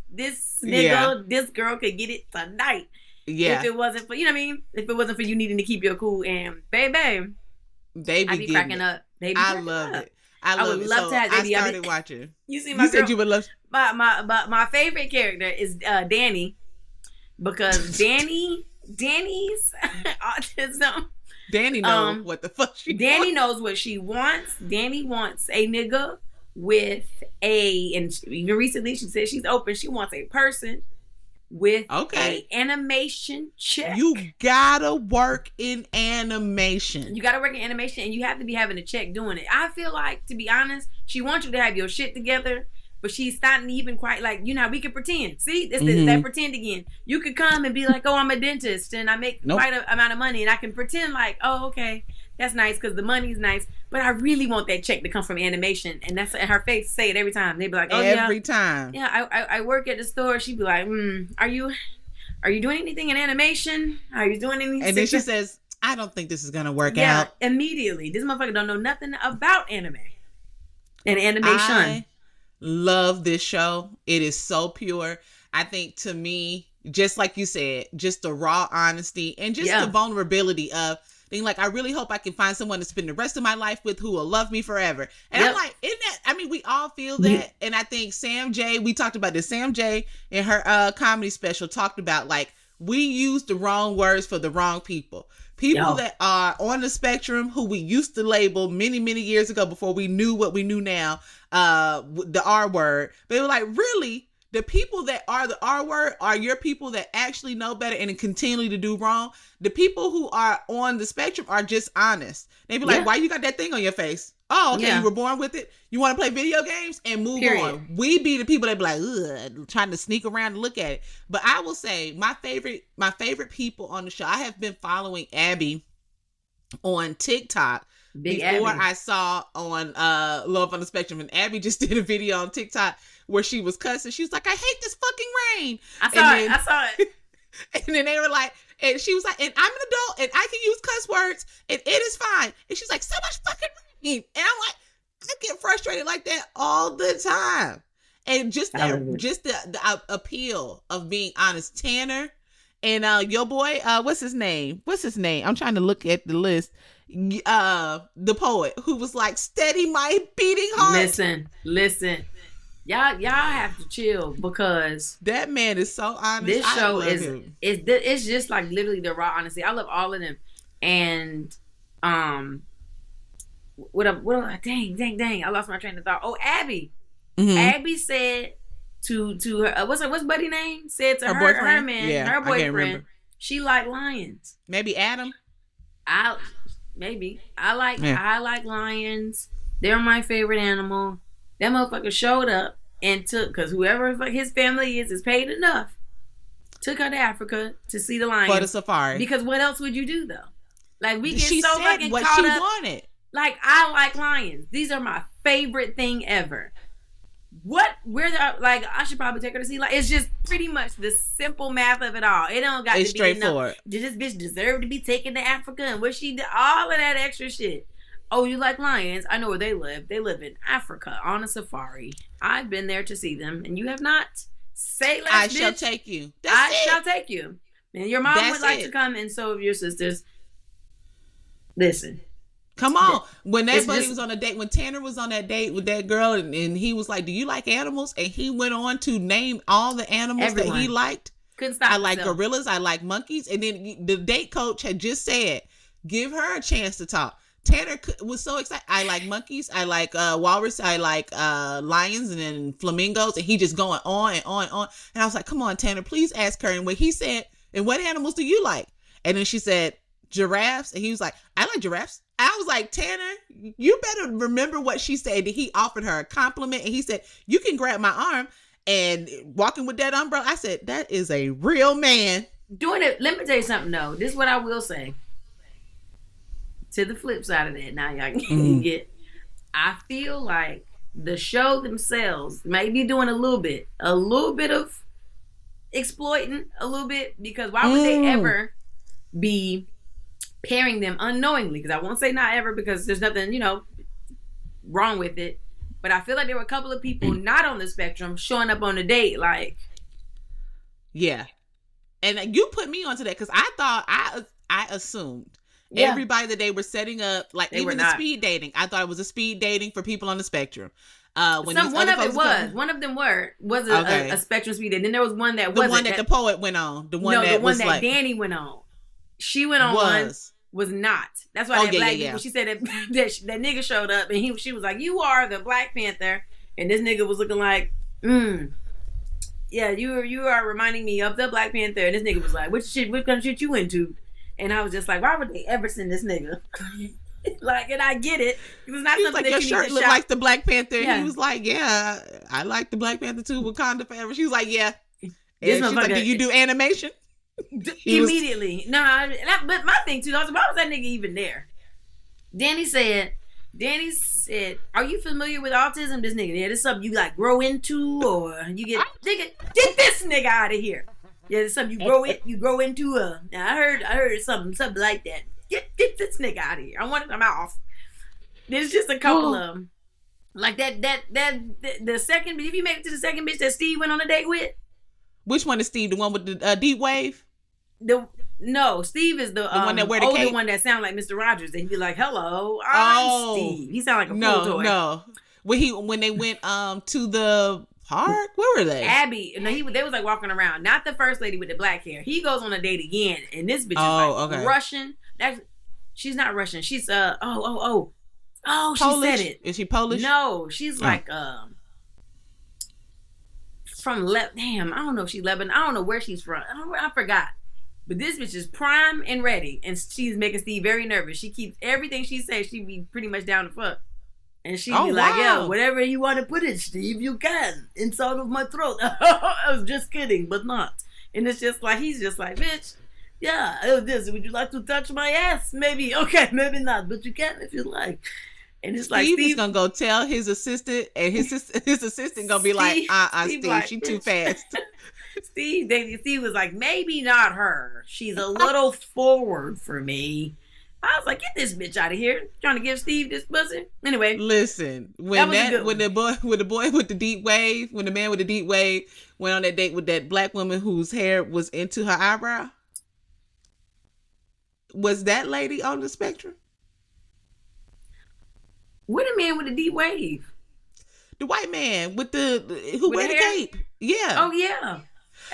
this nigga, this girl could get it tonight. Yeah. If it wasn't for if it wasn't for you needing to keep your cool, and baby, I be cracking up. I love it. I would love to have. I started watching. You see, you said you would love. My favorite character is Danny, because Danny's autism. Danny knows what the fuck she Danny knows what she wants. Danny wants a nigga with and even recently she said she's open. She wants a person with Okay. a animation check. You gotta work in animation. You gotta work in animation, and you have to be having a check doing it. I feel like, to be honest, she wants you to have your shit together, but she's not even quite like, you know, we can pretend. See, this is that pretend again. You could come and be like, oh, I'm a dentist and I make quite an amount of money, and I can pretend like, oh, okay, that's nice because the money's nice, but I really want that check to come from animation. And that's her face say it every time. They be like, oh, every time. Yeah, I work at the store. She'd be like, are you doing anything in animation? Are you doing anything? And then she says, I don't think this is gonna work out. Immediately. This motherfucker don't know nothing about anime and animation. I love this show. It is so pure. I think, to me, just like you said, just the raw honesty and just the vulnerability of being like, I really hope I can find someone to spend the rest of my life with who will love me forever. And I'm like, isn't that, I mean, we all feel that. And I think Sam J, we talked about this, Sam J in her comedy special talked about, like, we use the wrong words for the wrong people. People that are on the spectrum who we used to label many, many years ago before we knew what we knew now, the R word. They were like, really? The people that are the R word are your people that actually know better and continue to do wrong. The people who are on the spectrum are just honest. They be like, why you got that thing on your face? Oh, okay, you were born with it. You want to play video games and move on. We be the people that be like, ugh, trying to sneak around and look at it. But I will say my favorite people on the show, I have been following Abby on TikTok before I saw on Love on the Spectrum. And Abby just did a video on TikTok where she was cussing. She was like, I hate this fucking rain. I saw it. And then they were like, and she was like, and I'm an adult and I can use cuss words and it is fine. And she's like, so much fucking rain. And I'm like, I get frustrated like that all the time. And just the appeal of being honest. Tanner and your boy, what's his name? I'm trying to look at the list. The poet who was like, steady my beating heart. Listen. Y'all have to chill because that man is so honest. This show it's just like literally the raw honesty. I love all of them. And dang, I lost my train of thought. Oh, Abby. Abby said to her what's buddy name? Said to her man, her boyfriend, she liked lions. Maybe Adam. I like lions. They're my favorite animal. That motherfucker showed up and took, because whoever his family is paid enough, took her to Africa to see the lions. For the safari. Because what else would you do, though? Like, we get she so said fucking what caught she up. wanted. Like, I like lions. These are my favorite thing ever. I should probably take her to see, like, it's just pretty much the simple math of it all. It don't got it's to be straightforward. Did this bitch deserve to be taken to Africa and what she did? All of that extra shit. Oh, you like lions? I know where they live. They live in Africa on a safari. I've been there to see them, and you have not. Say less, I bitch. shall take you. Shall take you. And your mom would like to come, and so of your sisters. Listen. Come on. When that buddy was on a date, when Tanner was on that date with that girl, and he was like, do you like animals? And he went on to name all the animals that he liked. Couldn't stop I like gorillas. I like monkeys. And then the date coach had just said, give her a chance to talk. Tanner was so excited. I like monkeys. I like walrus. I like lions and then flamingos. And he just going on and on and on. And I was like, come on, Tanner, please ask her. And when he said, and what animals do you like? And then she said, giraffes. And he was like, I like giraffes. I was like, Tanner, you better remember what she said. And he offered her a compliment. And he said, you can grab my arm. And walking with that umbrella, I said, that is a real man. Doing it. Let me tell you something, though. This is what I will say. To the flip side of that, now y'all can get. I feel like the show themselves may be doing a little bit of exploiting a little bit, because why would they ever be pairing them unknowingly? Because I won't say not ever, because there's nothing wrong with it. But I feel like there were a couple of people not on the spectrum showing up on a date, like. Yeah, and you put me onto that because I thought I assumed. Yeah. Everybody that they were setting up, like they even the speed dating. I thought it was a speed dating for people on the spectrum. One of them was a spectrum speed dating. Then there was one that wasn't. The one that the poet went on. The one that Danny went on. She went on one. Was not. That's why people. She said that nigga showed up and she was like, "You are the Black Panther," and this nigga was looking like, Yeah, you are reminding me of the Black Panther. And this nigga was like, what kind of shit you into? And I was just like, why would they ever send this nigga? Like, and I get it. It was not He was something like, that your you need shirt to looked shop. like the Black Panther. Yeah. He was like, yeah, I like the Black Panther too, Wakanda forever. She was like, yeah. This And she's like, motherfucker- do you do animation? He was- Immediately. But my thing too, I was like, why was that nigga even there? Danny said, are you familiar with autism? This nigga, yeah, this something you like grow into, or you get get this nigga out of here. Yeah, it's something you grow into. Now I heard something like that. Get this nigga out of here. I want him off. There's just a couple of them. Like the second, if you made it to the second bitch that Steve went on a date with. Which one is Steve? The one with the deep wave? No, Steve is the one that wear the older cape? one that sound like Mr. Rogers. And he'd be like, "Hello, I'm Steve." He sound like a pool toy. No. When they went to the park, where were they? Abby, no, they was like walking around. Not the first lady with the black hair. He goes on a date again, and this bitch is like Russian. She's not Russian. She's she Polish? said it. Is she Polish? No, she's like from damn, I don't know if she's Lebanon. I don't know where she's from. I forgot. But this bitch is prime and ready, and she's making Steve very nervous. She keeps everything she says. She be pretty much down to fuck, and she be like, "Yo, whatever you want to put it, Steve, you can inside of my throat." I was just kidding, but not. And it's just like he's just like, "Bitch, yeah, this. Would you like to touch my ass? Maybe. Okay, maybe not, but you can if you like." And it's like Steve is gonna go tell his assistant, and his assistant gonna be like, Steve, like, she too fast. Steve was like, maybe not her. She's a little forward for me. I was like, get this bitch out of here. Trying to give Steve this pussy. Anyway. Listen, when the boy with the deep wave, when the man with the deep wave went on that date with that black woman whose hair was into her eyebrow, was that lady on the spectrum? What a man with a deep wave? The white man with who wear the cape. Yeah. Oh yeah.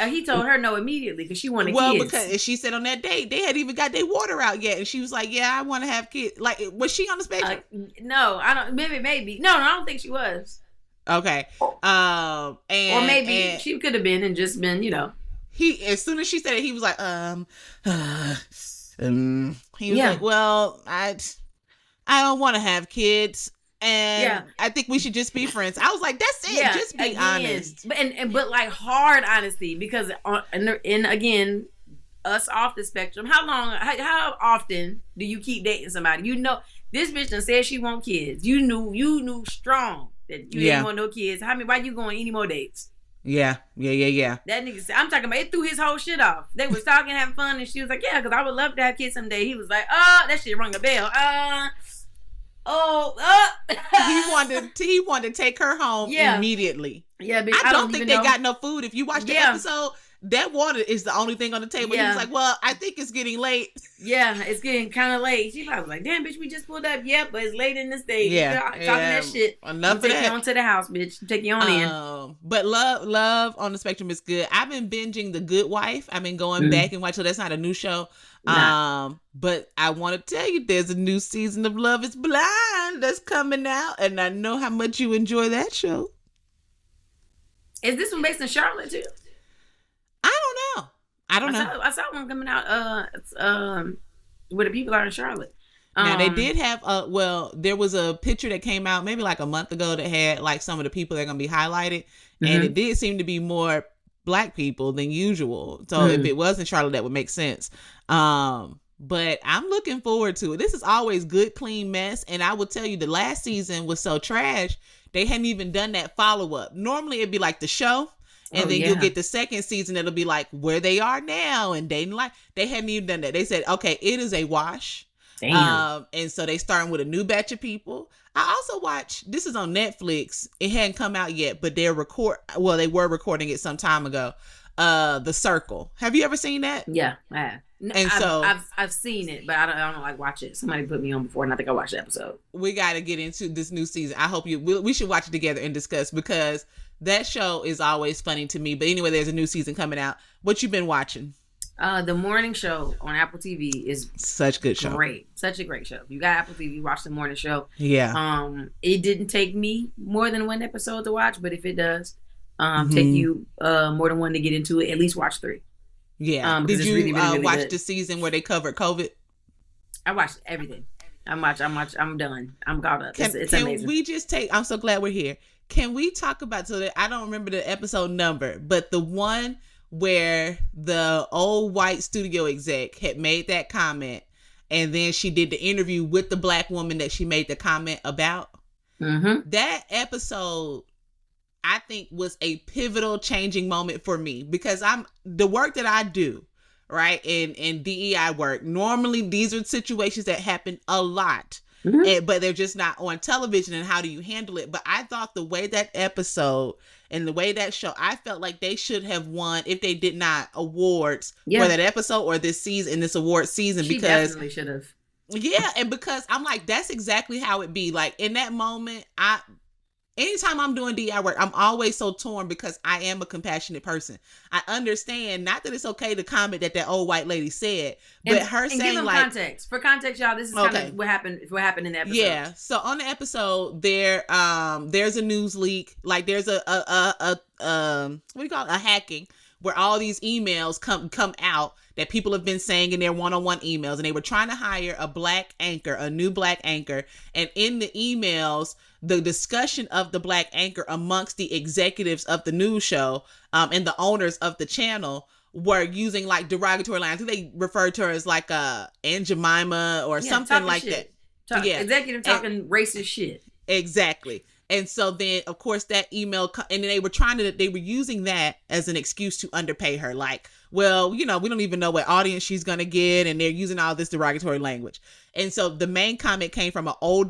He told her no immediately because she wanted kids. Well, because she said on that date they hadn't even got their water out yet, and she was like, "Yeah, I want to have kids." Like, was she on the spectrum? No, I don't. Maybe. No, I don't think she was. Okay. Or maybe she could have been and just been, He, as soon as she said it, he was like, he was like, "Well, I don't want to have kids." And I think we should just be friends. I was like, that's it. Just be honest. But like hard honesty, because and again, us off the spectrum, how often do you keep dating somebody? This bitch done said she want kids. You knew strong that you didn't want no kids. Why you going any more dates? Yeah. That nigga said, I'm talking about, it threw his whole shit off. They was talking, having fun, and she was like, yeah, because I would love to have kids someday. He was like, that shit rung a bell. He wanted to take her home immediately. Yeah, but I don't think they got no food. If you watch the episode, that water is the only thing on the table. He was like, well, I think it's getting late. Yeah, it's getting kind of late. She probably was like, damn, bitch, we just pulled up. Yeah, but it's late in the state. Talking that shit. Enough of that. Take you on to the house, bitch. Take you on in. But love on the spectrum is good. I've been binging The Good Wife. I've been going back and watching. So that's not a new show. But I want to tell you, there's a new season of Love is Blind that's coming out, and I know how much you enjoy that show. Is this one based in Charlotte too? I don't know. I saw one coming out. Where the people are in Charlotte. Now they did have there was a picture that came out maybe like a month ago that had like some of the people that are gonna be highlighted, and it did seem to be more Black people than usual. So if it was in Charlotte, that would make sense. But I'm looking forward to it. This is always good, clean mess. And I will tell you, the last season was so trash, they hadn't even done that follow-up. Normally it'd be like the show, and then you'll get the second season. It'll be like where they are now and dating life. They hadn't even done that. They said, okay, it is a wash. Damn. And so they starting with a new batch of people. I also watched, this is on Netflix. It hadn't come out yet, but they were recording it some time ago. The Circle. Have you ever seen that? Yeah, I have. And I've seen it, but I don't like watch it. Somebody put me on before, and I think I watched the episode. We got to get into this new season. I hope we should watch it together and discuss, because that show is always funny to me. But anyway, there's a new season coming out. What you been watching? The morning show on Apple TV is such a good show. Great. Such a great show. You got Apple TV, watch the morning show. Yeah. It didn't take me more than one episode to watch, but if it does, take you more than one to get into it. At least watch 3. Yeah. Did you really watch good. The season where they covered COVID? I watched everything. I'm done. I'm caught up. It's amazing. Can we just take? I'm so glad we're here. Can we talk about? So that I don't remember the episode number, but the one where the old white studio exec had made that comment, and then she did the interview with the black woman that she made the comment about. Mm-hmm. That episode, I think, was a pivotal changing moment for me, because the work that I do, right, in DEI work, normally these are situations that happen a lot, but they're just not on television, and how do you handle it? But I thought the way that episode and the way that show, I felt like they should have won, if they did not, awards for that episode or this season, in this award season. She because definitely should have. Yeah, and because I'm like, that's exactly how it be. Like, in that moment, anytime I'm doing DI work, I'm always so torn, because I am a compassionate person. I understand, not that it's okay to comment that old white lady said, but her saying, give them like, context. For context, y'all, this is kind of what happened in the episode. Yeah. So on the episode, there's a news leak. Like, there's a what do you call it? A hacking, where all these emails come out that people have been saying in their one-on-one emails, and they were trying to hire a new black anchor. And in the emails, the discussion of the black anchor amongst the executives of the news show, and the owners of the channel, were using like derogatory lines. I think they referred to her as like Aunt Jemima or something like shit. that. Executive talking racist shit. Exactly. And so then, of course, that email, and then they were using that as an excuse to underpay her. Like, well, we don't even know what audience she's going to get. And they're using all this derogatory language. And so the main comment came from an old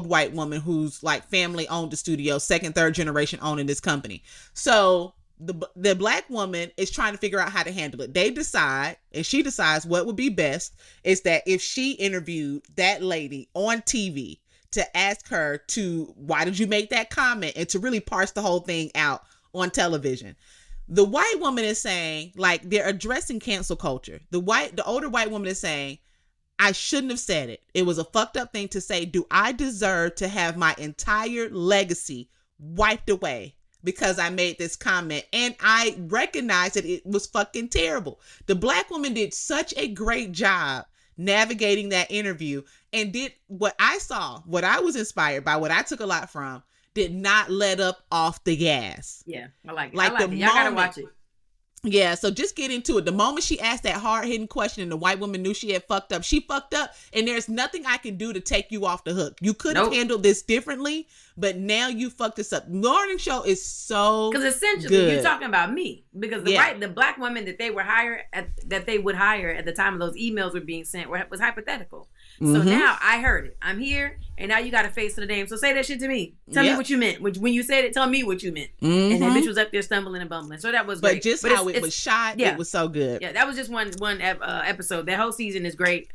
white woman who's like family owned the studio, second, third generation owning this company. So the black woman is trying to figure out how to handle it. They decide, and she decides what would be best is that if she interviewed that lady on TV, to ask her why did you make that comment, and to really parse the whole thing out on television. The white woman is saying, like, they're addressing cancel culture. The older white woman is saying, I shouldn't have said it. It was a fucked up thing to say. Do I deserve to have my entire legacy wiped away because I made this comment? And I recognize that it was fucking terrible. The black woman did such a great job navigating that interview, and did what I saw, what I was inspired by, what I took a lot from, did not let up off the gas. Yeah, I like it. Like, I like it. Y'all gotta watch it. Yeah, so just get into it. The moment she asked that hard-hitting question and the white woman knew she had fucked up, she fucked up, and there's nothing I can do to take you off the hook. You could have handled this differently, but now you fucked this up. Morning show is so because essentially good. You're talking about me, because the black woman that they would hire at the time of those emails were being sent was hypothetical. So now I heard it. I'm here, and now you got a face to the name. So say that shit to me. Tell me what you meant. When you said it, tell me what you meant. And that bitch was up there stumbling and bumbling. So that was great. But just how it was shot, it was so good. Yeah, that was just one episode. That whole season is great.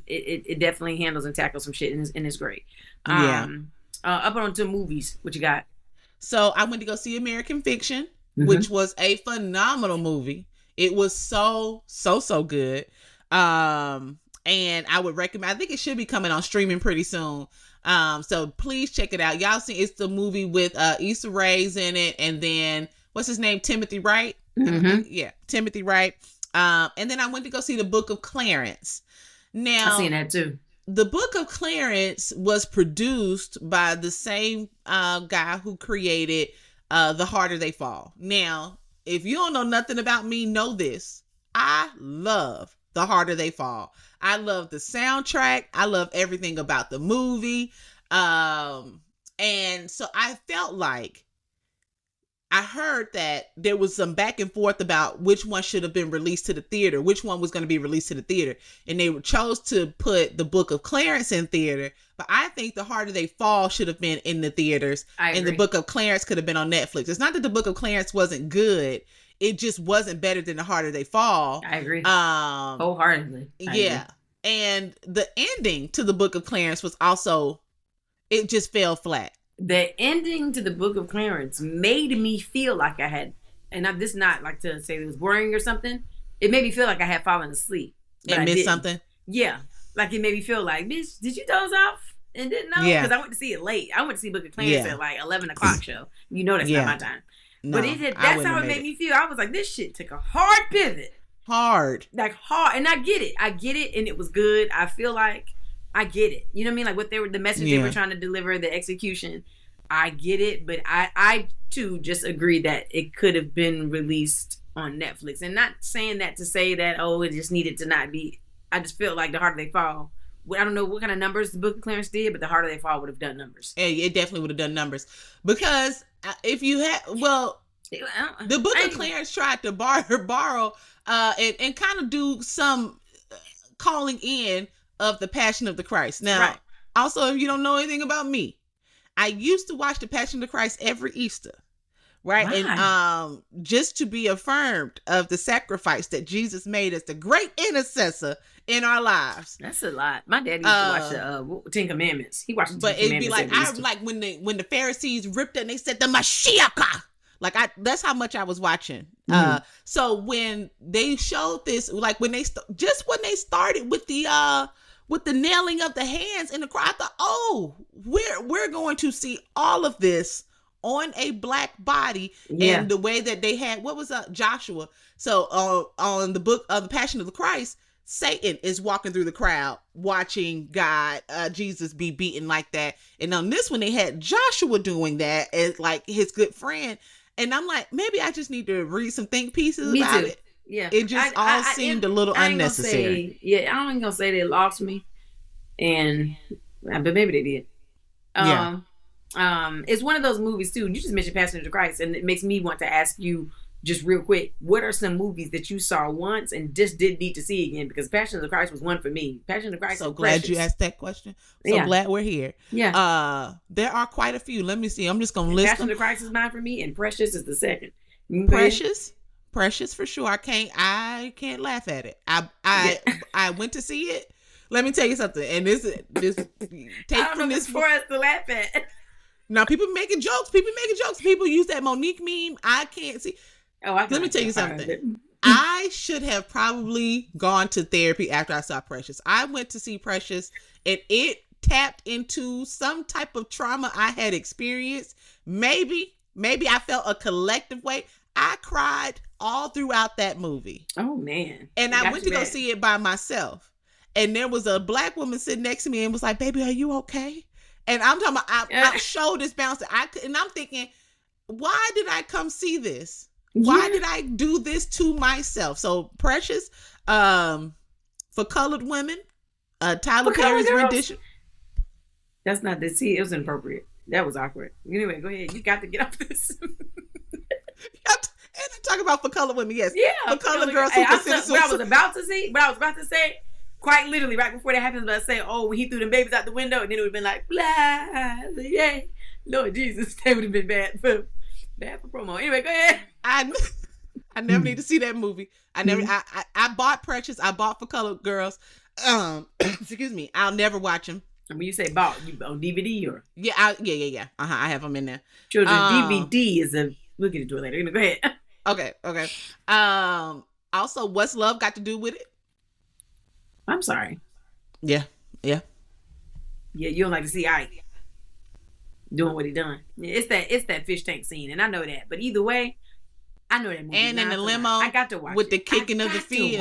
It definitely handles and tackles some shit, and it's great. Up on to movies. What you got? So I went to go see American Fiction, which was a phenomenal movie. It was so good. And I would recommend, I think it should be coming on streaming pretty soon. So please check it out. Y'all see, it's the movie with Issa Rae's in it. And then, what's his name? Timothy Wright. Yeah, Timothy Wright. And then I went to go see The Book of Clarence. Now, I've seen that too. The Book of Clarence was produced by the same guy who created The Harder They Fall. Now, if you don't know nothing about me, know this. I love The Harder They Fall. I love the soundtrack. I love everything about the movie. And so I felt like I heard that there was some back and forth about which one should have been released to the theater, which one was going to be released to the theater. And they chose to put The Book of Clarence in theater. But I think The Harder They Fall should have been in the theaters. And The Book of Clarence could have been on Netflix. It's not that The Book of Clarence wasn't good. It just wasn't better than The Harder They Fall. I agree. Wholeheartedly. I agree. And the ending to The Book of Clarence was also, it just fell flat. The ending to The Book of Clarence made me feel like I had, and this is not like to say it was boring or something. It made me feel like I had fallen asleep. And missed something? Yeah. Like it made me feel like, bitch, did you doze off and didn't know? Yeah. Because I went to see it late. I went to see Book of Clarence at like 11 o'clock show. You know that's not my time. No, But that's how it made me feel. I was like, this shit took a hard pivot. Hard. Like hard. And I get it. And it was good. I feel like I get it. You know what I mean? Like the message they were trying to deliver, the execution. I get it. But I too just agree that it could have been released on Netflix. And not saying that to say that, it just needed to not be. I just feel like The Harder They Fall. I don't know what kind of numbers the Book of Clarence did, but The Harder They Fall would have done numbers. Yeah, it definitely would have done numbers. Because if you had, the Book of Clarence tried to borrow and kind of do some calling in of the Passion of the Christ. Now, also, if you don't know anything about me, I used to watch the Passion of the Christ every Easter. Right. And just to be affirmed of the sacrifice that Jesus made as the great intercessor in our lives. That's a lot. My dad used to watch the Ten Commandments. He watched the Ten Commandments. But it'd be like when the Pharisees ripped it and they said the Mashiach. Like that's how much I was watching. So when they showed this, like when they started with the nailing of the hands in the cross, I thought, we're going to see all of this on a black body, and the way that they had, what was Joshua? So on the book of the Passion of the Christ, Satan is walking through the crowd watching Jesus be beaten like that. And on this one, they had Joshua doing that as like his good friend. And I'm like, maybe I just need to read some think pieces about it. Yeah. It just seemed a little unnecessary. I'm not gonna say they lost me, but maybe they did. It's one of those movies too. You just mentioned Passion of the Christ, and it makes me want to ask you just real quick, what are some movies that you saw once and just didn't need to see again? Because Passion of the Christ was one for me. Passion of the Christ. So glad Precious. You asked that question. So glad we're here. Yeah. There are quite a few. Let me see. I'm just gonna list Passion them. of the Christ is mine for me, and Precious is the second. Precious for sure. I can't laugh at it. I went to see it. Let me tell you something. And this take from this for us to laugh at. Now people making jokes. People use that Monique meme. I can't see. Let me tell you something. I should have probably gone to therapy after I saw Precious. I went to see Precious, and it tapped into some type of trauma I had experienced. Maybe I felt a collective way. I cried all throughout that movie. Oh man! And I went to go see it by myself. And there was a black woman sitting next to me and was like, "Baby, are you okay?" And I'm talking about, I showed this bounce. And I'm thinking, why did I come see this? Why did I do this to myself? So Precious, for colored women, Tyler Perry's rendition. That's not the it was inappropriate. That was awkward. Anyway, go ahead. You got to get off this. And I talk about for colored women, yes. Yeah. For colored girls. What I was about to say, quite literally, right before that happens, I say, when he threw them babies out the window, and then it would have been like, blah, yeah. Lord Jesus, that would have been bad for promo. Anyway, go ahead. I never need to see that movie. I bought Precious. I bought For Colored Girls. Excuse me. I'll never watch them. When you say bought, you on DVD or? Yeah. I have them in there. Children, DVD is we'll get into it later. Go ahead. Okay. Also, what's love got to do with it? I'm sorry. Yeah. Yeah, you don't like to see Ike doing what he done. Yeah, it's that fish tank scene, and I know that. But either way, I know that movie. And in the limo, I got to watch with it. the kicking of the feet.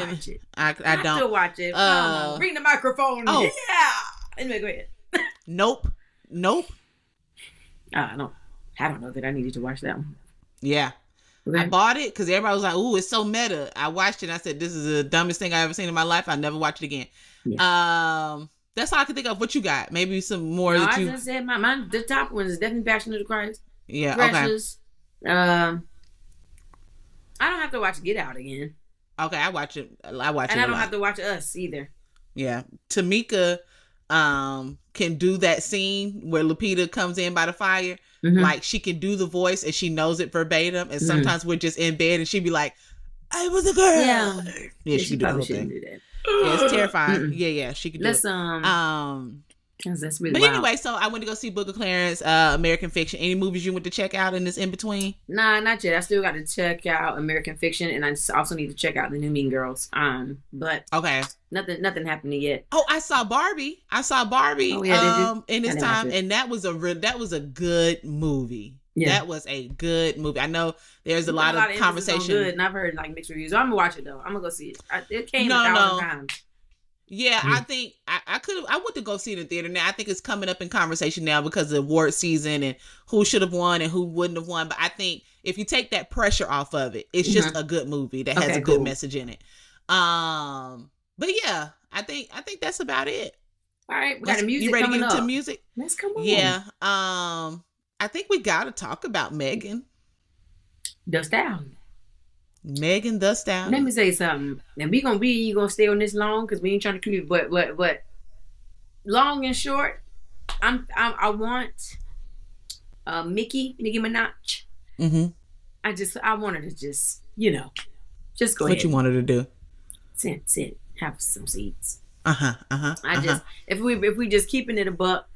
I don't. To watch it. Bring the microphone. Oh. Yeah. Anyway, go ahead. Nope. I don't know that I needed to watch that one. Yeah. Okay. I bought it because everybody was like, "Ooh, it's so meta." I watched it and I said, "This is the dumbest thing I've ever seen in my life. I'll never watch it again." Yeah. That's all I can think of. What you got? Maybe some more that you... I just said mine. The top one is definitely Passion of the Christ. Yeah, Precious. Okay. I don't have to watch Get Out again. Okay, I watch it. And I don't have to watch Us either. Yeah. Tamika can do that scene where Lupita comes in by the fire. Mm-hmm. Like, she can do the voice and she knows it verbatim. And sometimes we're just in bed and she'd be like, "I was a girl." Yeah, she can do the whole thing. Do that. Yeah, it's terrifying. Yeah, she can do it. That's really but wild. Anyway, so I went to go see Book of Clarence, American Fiction. Any movies you went to check out in this in between? Nah, not yet. I still got to check out American Fiction, and I also need to check out the new Mean Girls. But okay, nothing happened yet. Oh, I saw Barbie. Oh, yeah, in this time, and that was a good movie. That was a good movie. I know there's a lot of emphasis on conversation. Good, and I've heard like mixed reviews. I'm gonna watch it though. I'm gonna go see it. It came 1,000 times. Yeah, I think I went to go see it in theater. Now I think it's coming up in conversation now because of the award season and who should have won and who wouldn't have won. But I think if you take that pressure off of it, it's just a good movie that has a good message in it. But yeah, I think that's about it. All right, we got the music. You ready coming to get into up. music? Let's come on. Yeah. I think we got to talk about Megan. The Stallion. Megan Thee Stallion. Let me say something. And you gonna stay on this long because we ain't trying to keep it. But long and short, I want Nicki Minaj. I want her to just just go ahead. What you wanted to do? Sit, have some seeds. If we just keeping it a buck,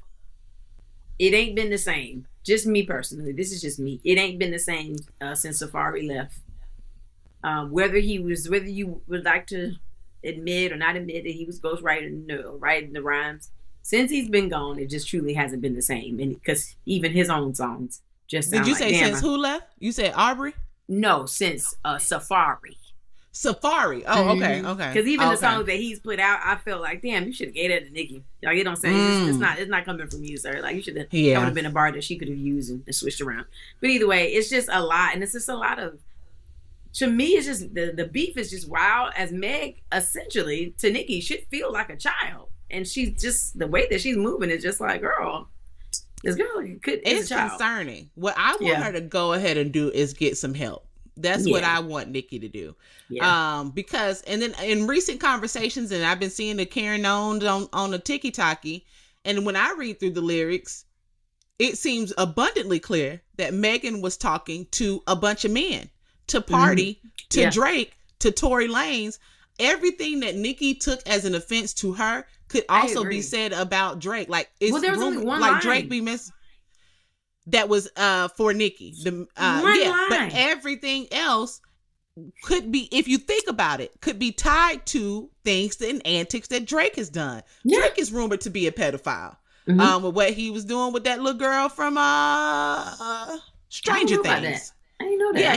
it ain't been the same. Just me personally. This is just me. It ain't been the same since Safari left. Whether you would like to admit or not admit that he was ghostwriting, writing the rhymes, since he's been gone, it just truly hasn't been the same. And because even his own songs just sound Did you like, say since who left? You said Aubrey? No, since Safari. Safari. Oh, okay. Because even the songs that he's put out, I felt like, damn, you should have gave that to Nicki. Like, it don't say it's not coming from you, sir. Like, you should have. That would have been a bar that she could have used and switched around. But either way, it's just a lot, and it's just a lot of. To me, it's just the beef is just wild. As Meg, essentially, to Nicki, should feel like a child, and she's just the way that she's moving is just like, girl, this girl it's concerning. What I want her to go ahead and do is get some help. That's what I want Nicki to do. Yeah. Because, and then in recent conversations, and I've been seeing the Karen on the TikTok, and when I read through the lyrics, it seems abundantly clear that Megan was talking to a bunch of men, to Party, to Drake, to Tory Lanez. Everything that Nicki took as an offense to her could also be said about Drake. Like, there was only one line. Drake be missing. That was for Nicki. But everything else could be, if you think about it, could be tied to things and antics that Drake has done. Yeah. Drake is rumored to be a pedophile. With what he was doing with that little girl from Stranger Things. I didn't know that. Yeah,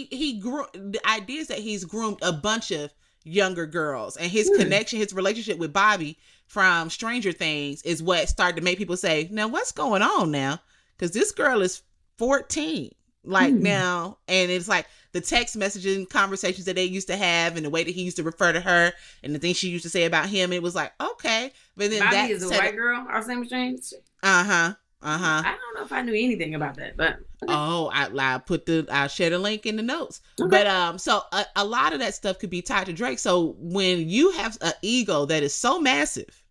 he grew the ideas that he's groomed a bunch of younger girls, and his connection, his relationship with Bobby from Stranger Things is what started to make people say, now what's going on now? Because this girl is 14, now, and it's like the text messaging conversations that they used to have, and the way that he used to refer to her, and the things she used to say about him. It was like, okay, but then Bobby is a white girl. Our same strange. I don't know if I knew anything about that, but okay. Oh, I'll share the link in the notes. Okay. But so a lot of that stuff could be tied to Drake. So when you have an ego that is so massive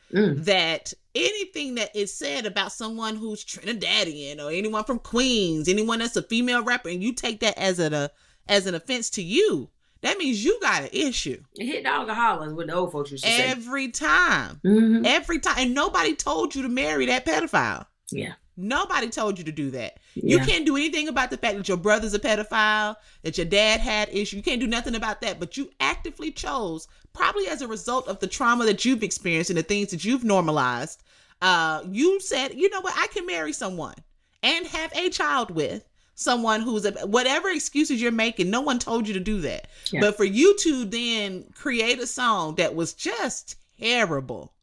that anything that is said about someone who's Trinidadian or anyone from Queens, anyone that's a female rapper, and you take that as an offense to you, that means you got an issue. It hit dog or holler is what the old folks used to say. Every time. Every time. And nobody told you to marry that pedophile. Yeah. Nobody told you to do that. You can't do anything about the fact that your brother's a pedophile, that your dad had issues. You can't do nothing about that. But you actively chose, probably as a result of the trauma that you've experienced and the things that you've normalized. You said, you know what, I can marry someone and have a child with someone who's whatever excuses you're making. No one told you to do that. Yeah. But for you to then create a song that was just terrible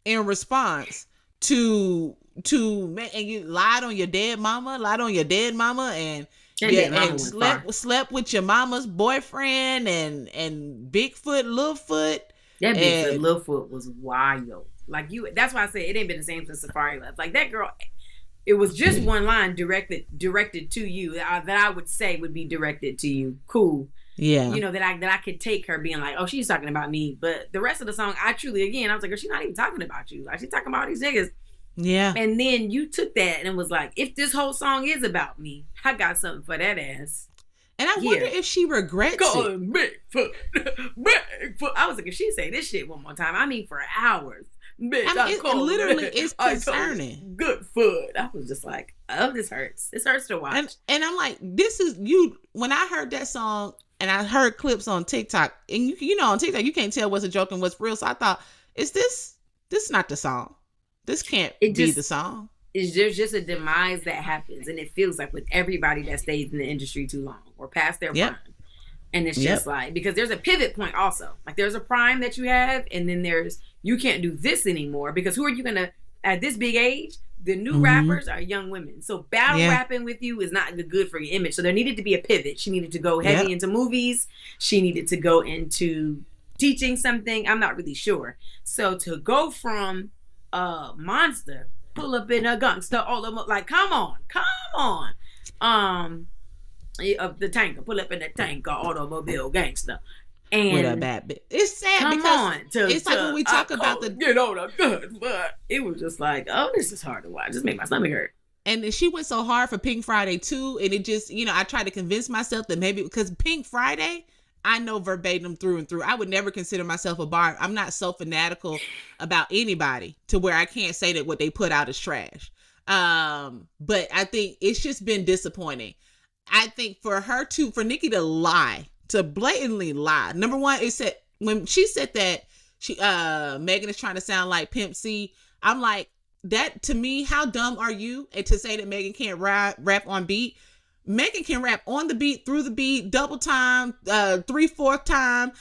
in response to and you lied on your dead mama, and slept with your mama's boyfriend and Bigfoot, Littlefoot. That Bigfoot, Littlefoot was wild. Like that's why I say it ain't been the same since Safari left. Like that girl, it was just one line directed to you that I would say would be directed to you. Cool. Yeah. You know, that I could take her being like, oh, she's talking about me. But the rest of the song, I was like, girl, she's not even talking about you. Like, she's talking about these niggas. Yeah. And then you took that and was like, if this whole song is about me, I got something for that ass. And I wonder if she regrets it. Bigfoot. I was like, if she say this shit one more time, I mean for hours. Bitch, it's concerning. Good foot. I was just like, oh, this hurts. This hurts to watch. And I'm like, this is you. When I heard that song and I heard clips on TikTok, and you know on TikTok you can't tell what's a joke and what's real. So I thought, is this not the song? This can't be the song. there's just a demise that happens, and it feels like with everybody that stays in the industry too long or past their prime. And it's just like, because there's a pivot point also. Like there's a prime that you have, and then there's, you can't do this anymore, because who are you gonna, at this big age, the new rappers are young women. So battle rapping with you is not good for your image. So there needed to be a pivot. She needed to go heavy into movies. She needed to go into teaching something. I'm not really sure. So to go from Monster, pull up in a gangster, all of them, like, come on. Of the tanker, pull up in the tanker, automobile gangster. And with a bad bitch. It's sad because it's like when we talk about the get on a good, but it was just like, oh, this is hard to watch. Just make my stomach hurt. And she went so hard for Pink Friday too, and it just, I tried to convince myself that maybe because Pink Friday, I know verbatim through and through. I would never consider myself a bar. I'm not so fanatical about anybody to where I can't say that what they put out is trash. But I think it's just been disappointing. I think for Nicki to lie, to blatantly lie. Number one, it said when she said that Megan is trying to sound like Pimp C, I'm like, that to me, how dumb are you? And to say that Megan can't rap on beat. Megan can rap on the beat, through the beat, double time, 3/4 time,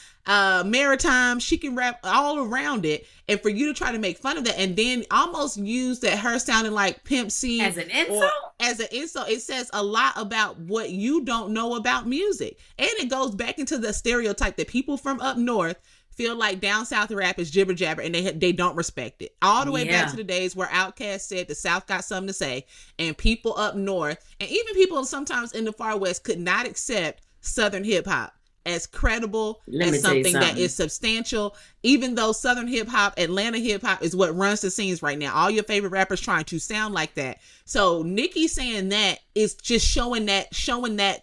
maritime. She can rap all around it. And for you to try to make fun of that and then almost use that her sounding like Pimp C as an insult, it says a lot about what you don't know about music. And it goes back into the stereotype that people from up north feel like down south rap is jibber jabber, and they don't respect it. All the way back to the days where Outkast said the South got something to say, and people up north, and even people sometimes in the far west, could not accept Southern hip hop as credible, as something that is substantial, even though Southern hip hop, Atlanta hip hop is what runs the scenes right now. All your favorite rappers trying to sound like that. So Nicki saying that is just showing that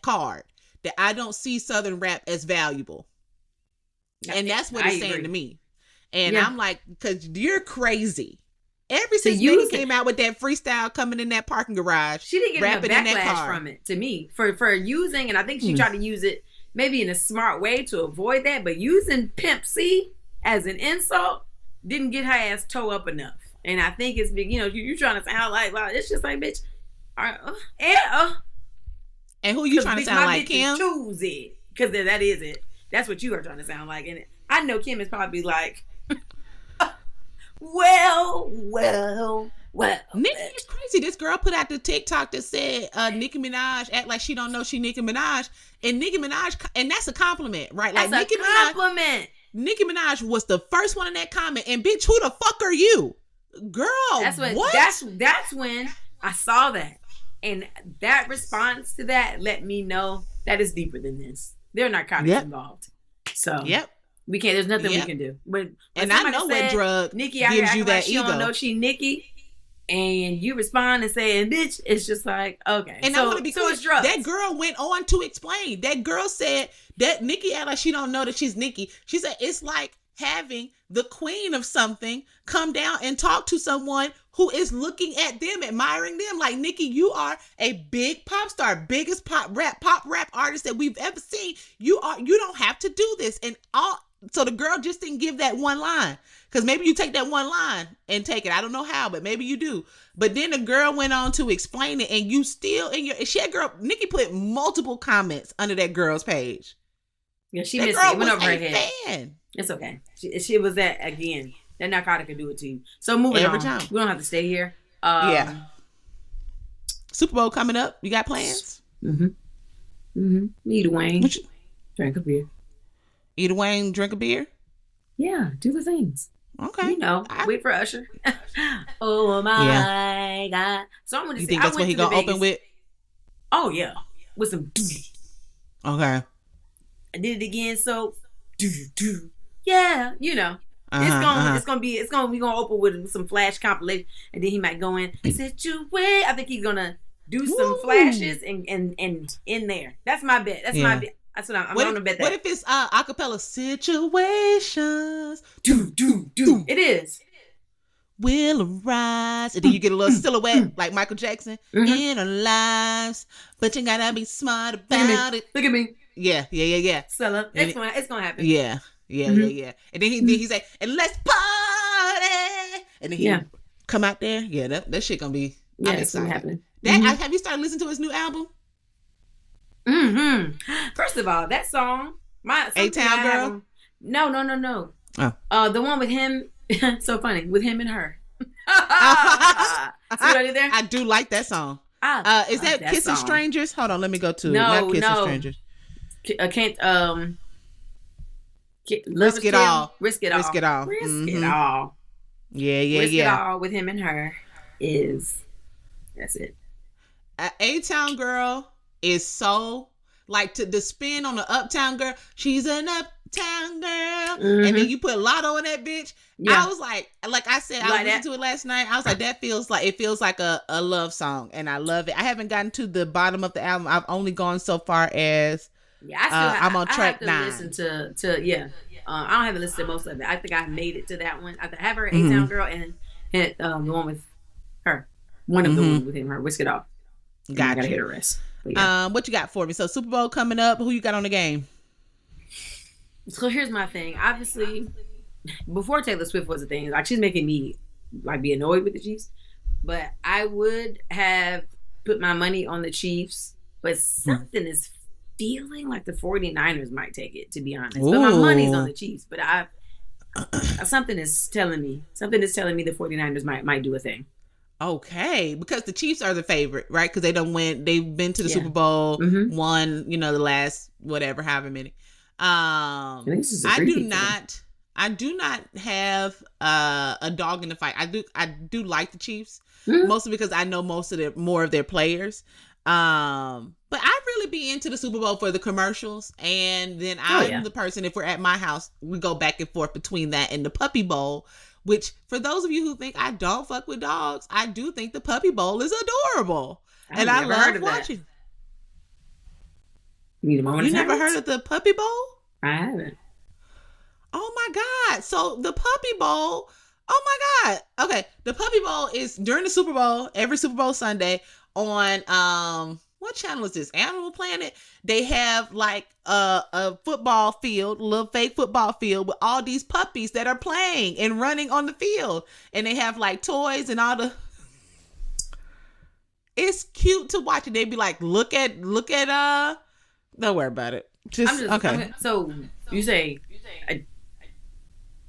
card that I don't see Southern rap as valuable. And that's what it's saying to me. And I'm like, because you're crazy. Ever since Megan came out with that freestyle coming in that parking garage, she didn't get a backlash from it, to me, for using, and I think she tried to use it maybe in a smart way to avoid that, but using Pimp C as an insult didn't get her ass toe up enough. And I think it's big, you're trying to sound like, wow, it's just like, bitch, and who you trying to sound like, Kim? Choose it, because that is it. That's what you are trying to sound like. And I know Kim is probably like, well. Nicki is crazy. This girl put out the TikTok that said Nicki Minaj act like she don't know she Nicki Minaj. And Nicki Minaj, and that's a compliment, right? That's like a compliment. Nicki Minaj was the first one in that comment. And bitch, who the fuck are you? Girl, that's when I saw that. And that response to that let me know that is deeper than this. There are narcotics involved. So we can't, there's nothing we can do. But and I know what drug Nicki gives you that like she ego. Don't know she Nicki, and you respond and saying, bitch, it's just like, okay. And I want to be clear, that girl went on to explain. That girl said that Nicki act like she don't know that she's Nicki. She said it's like having the queen of something come down and talk to someone who is looking at them, admiring them. Like, Nicki, you are a big pop star, biggest pop rap artist that we've ever seen. You don't have to do this. And so the girl just didn't give that one line, because maybe you take that one line and take it. I don't know how, but maybe you do. But then the girl went on to explain it, and you still Nicki put multiple comments under that girl's page. Yeah, she missed it. It went over her head. Fan. It's okay. She was that again. That narcotic can do it to you. So moving on. Time. We don't have to stay here. Super Bowl coming up. You got plans? Eat a Wayne. Drink a beer. Eat a Wayne, drink a beer? Yeah, do the things. Okay. Wait for Usher. Oh my God. So I'm going to You think that's what he going to open with? Oh yeah. With some. Okay. I did it again, so. Yeah, It's gonna open with some flash compilation, and then he might go in situation. I think he's gonna do some flashes and in there. That's my bet. That's my bet. That's what I'm gonna bet that. What if it's acapella situations? It is. Will arise, and then you get a little silhouette like Michael Jackson in our lives, but you gotta be smart about it. Look at me. Yeah. Stella, it's gonna happen. Yeah. And then he's like, and let's party. And then he come out there. Yeah, that shit gonna be Yeah, I'm it's excited. happening. Have you started listening to his new album? First of all, that song, A-Town Girl? No. Oh. The one with him, so funny, with him and her. See what I did there? I do like that song. Is that Kissing song. Strangers? Hold on, let me go to No, not Kissing Strangers. Can't Risk It All. Risk It All. Risk It All. Risk It All. Yeah. Risk It All with him and her that's it. A-Town Girl is so like the spin on the Uptown Girl. She's an Uptown girl, and then you put Lotto in that bitch. Yeah. I was like I said, I listened to it last night. I was like, it feels like a love song, and I love it. I haven't gotten to the bottom of the album. I've only gone so far as I'm on track 9. Listen to I haven't listened to most of it. I think I made it to that one. I have her A-Town Girl and the one with her. One of the ones with him, her Whisk It Off. Gotcha. I gotta hit the rest. Yeah. What you got for me? So Super Bowl coming up. Who you got on the game? So here's my thing. Obviously, before Taylor Swift was a thing, like she's making me like be annoyed with the Chiefs. But I would have put my money on the Chiefs, but something is feeling like the 49ers might take it, to be honest. Ooh. But my money's on the Chiefs. But something is telling me the 49ers might do a thing. Okay, because the Chiefs are the favorite, right? Because they've been to the Super Bowl, won, the last however many. I do not have a dog in the fight. I do like the Chiefs, mostly because I know more of their players. But I really be into the Super Bowl for the commercials, and then I'm the person, if we're at my house, we go back and forth between that and the Puppy Bowl. Which, for those of you who think I don't fuck with dogs, I do think the Puppy Bowl is adorable. And I love watching. You never heard of the Puppy Bowl? I haven't. Oh my God. So the Puppy Bowl, oh my God. Okay. The Puppy Bowl is during the Super Bowl, every Super Bowl Sunday on, what channel is this? Animal Planet. They have like a football field, a little fake football field with all these puppies that are playing and running on the field. And they have like toys and all the... It's cute to watch. And they'd be like, look at, don't worry about it. Okay. So you say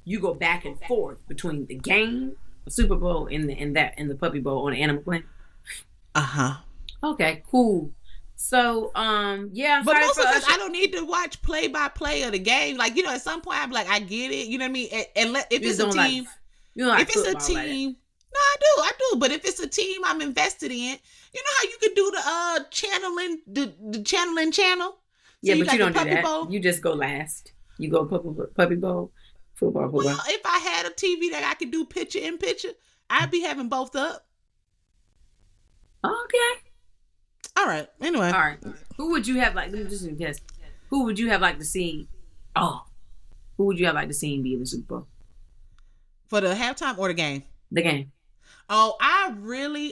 you go back and forth between the game, the Super Bowl, and the Puppy Bowl on Animal Planet? Uh-huh. Okay, cool. So, yeah. But mostly because I don't need to watch play-by-play of the game. Like, at some point I'm like, I get it. You know what I mean? And if it's a team, if it's a team, no, I do. But if it's a team I'm invested in, you know how you could do the channeling, the channeling channel? So but you don't do that. Bowl? You just go last. You go Puppy Bowl, football. Well, if I had a TV that I could do picture in picture, I'd be having both up. Okay. All right. Anyway. All right. Who would you have like? Let me just guess. Who would you have like to see? Who would you have like to see be in the Super Bowl? For the halftime or the game? The game. Oh,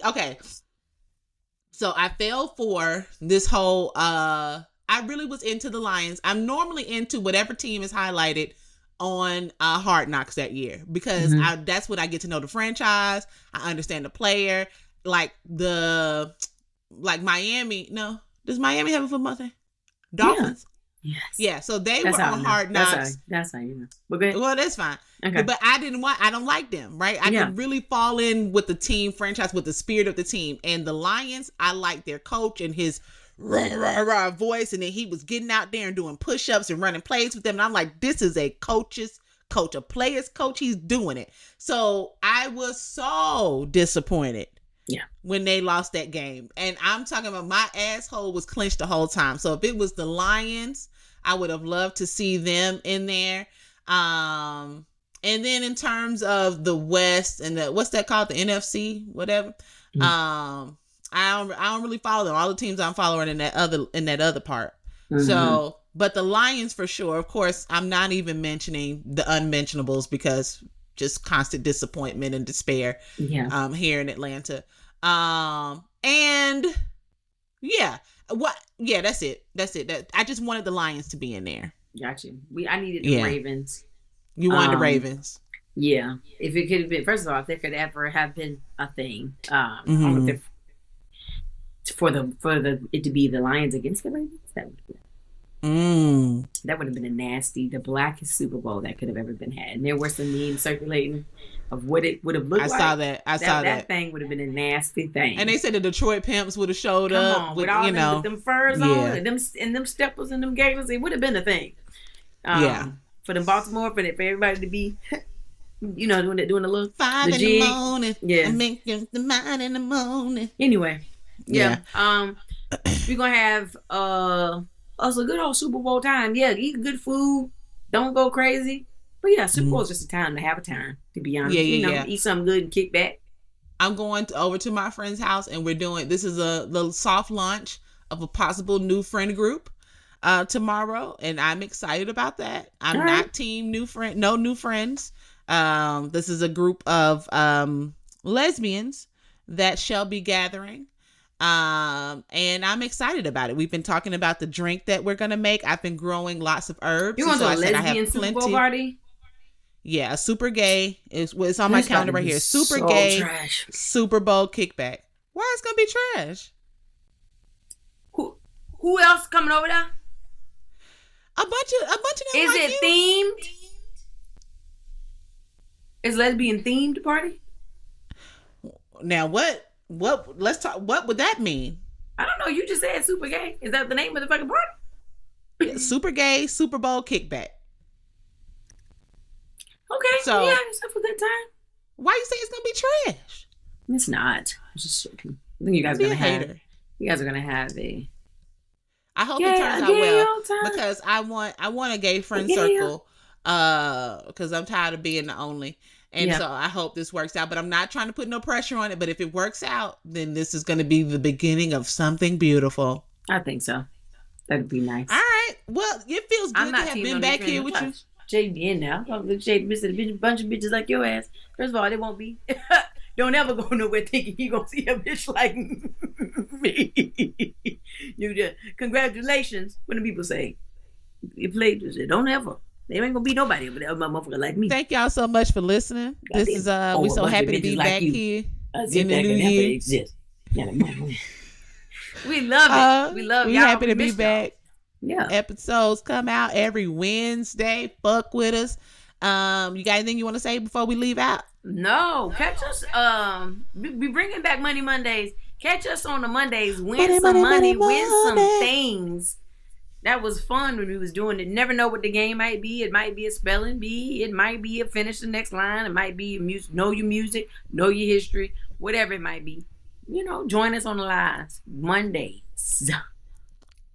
okay. So I fell for this whole. I really was into the Lions. I'm normally into whatever team is highlighted on Hard Knocks that year because that's when I get to know the franchise. I understand the player. Like Miami. No, does Miami have a football team? Dolphins. Yeah. Yes. Yeah. So they were on Hard Knocks. That's how you know. Well, that's fine. Okay. But I don't like them. Right. I can really fall in with the team franchise, with the spirit of the team. And the Lions, I like their coach and his rah, rah, rah voice. And then he was getting out there and doing push-ups and running plays with them. And I'm like, this is a coach's coach, a player's coach. He's doing it. So I was so disappointed. Yeah. When they lost that game. And I'm talking about my asshole was clenched the whole time. So if it was the Lions, I would have loved to see them in there. And then in terms of the West and what's that called? The NFC, whatever. I don't really follow them. All the teams I'm following in that other part. So, but the Lions for sure. Of course, I'm not even mentioning the unmentionables because just constant disappointment and despair. Yeah. Here in Atlanta. And yeah, that's it. I just wanted the Lions to be in there. Got you. I needed the Ravens. You wanted the Ravens. Yeah. If it could have been, first of all, if there could ever have been a thing, I don't know if for it to be the Lions against the Ravens. That would have been the blackest Super Bowl that could have ever been had. And there were some memes circulating of what it would have looked like. I saw that. That thing would have been a nasty thing. And they said the Detroit Pimps would have showed up with all with them furs on and them steppers and them gators. It would have been a thing. For the Baltimore, for everybody to be, doing a little 5 in the morning. Yeah, I'm making the mind in the morning. Anyway, we're gonna have us a good old Super Bowl time. Yeah, eat good food. Don't go crazy. But yeah, Super Bowl is just a time to have a time, to be honest. Eat something good and kick back. I'm going over to my friend's house and this is a little soft launch of a possible new friend group tomorrow. And I'm excited about that. I'm not team no new friends. This is a group of lesbians that shall be gathering. And I'm excited about it. We've been talking about the drink that we're gonna make. I've been growing lots of herbs. You want a lesbian Super Bowl party? Yeah, super gay. It's on my calendar right here. Super gay trash. Super Bowl kickback. Why it's gonna be trash? Who else coming over there? A bunch of them. Is it themed? Is lesbian themed party? Now what? Let's talk. What would that mean? I don't know. You just said super gay. Is that the name of the fucking party? Yeah, super gay Super Bowl kickback. Okay. So yeah, it's a good time. Why you say it's gonna be trash? It's not. It's just joking. I think you guys are gonna have. You guys are gonna have a. I hope it turns out well because I want a gay friend circle. Because I'm tired of being the only. And so I hope this works out, but I'm not trying to put no pressure on it. But if it works out, then this is going to be the beginning of something beautiful. I think so. That'd be nice. All right. Well, it feels good to have been back here with you. Jay be in now. Jay missing a bunch of bitches like your ass. First of all, they won't be. Don't ever go nowhere thinking you gonna see a bitch like me. You just congratulations. When the people say you played this, don't ever. They ain't gonna be nobody but a motherfucker like me. Thank y'all so much for listening. This is we so happy to be back here in the new year. We love it. We love we y'all. Happy to be back. Yeah. Episodes come out every Wednesday. Fuck with us. You got anything you want to say before we leave out? No. Catch us. We bringing back Money Mondays. Catch us on the Mondays. Win some money. Win some things. That was fun when we was doing it. Never know what the game might be. It might be a spelling bee. It might be a finish the next line. It might be know your music, know your history, whatever it might be. Join us on the lives Mondays.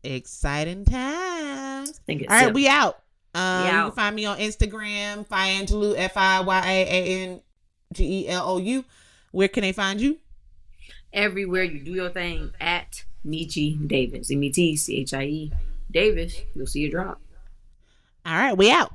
Exciting times. All right, we out. You can find me on Instagram, Fiyangelou, FIYAANGELOU. Where can they find you? Everywhere you do your thing at Metchie Davis. METCHIE Davis. You'll see a drop. All right, we out.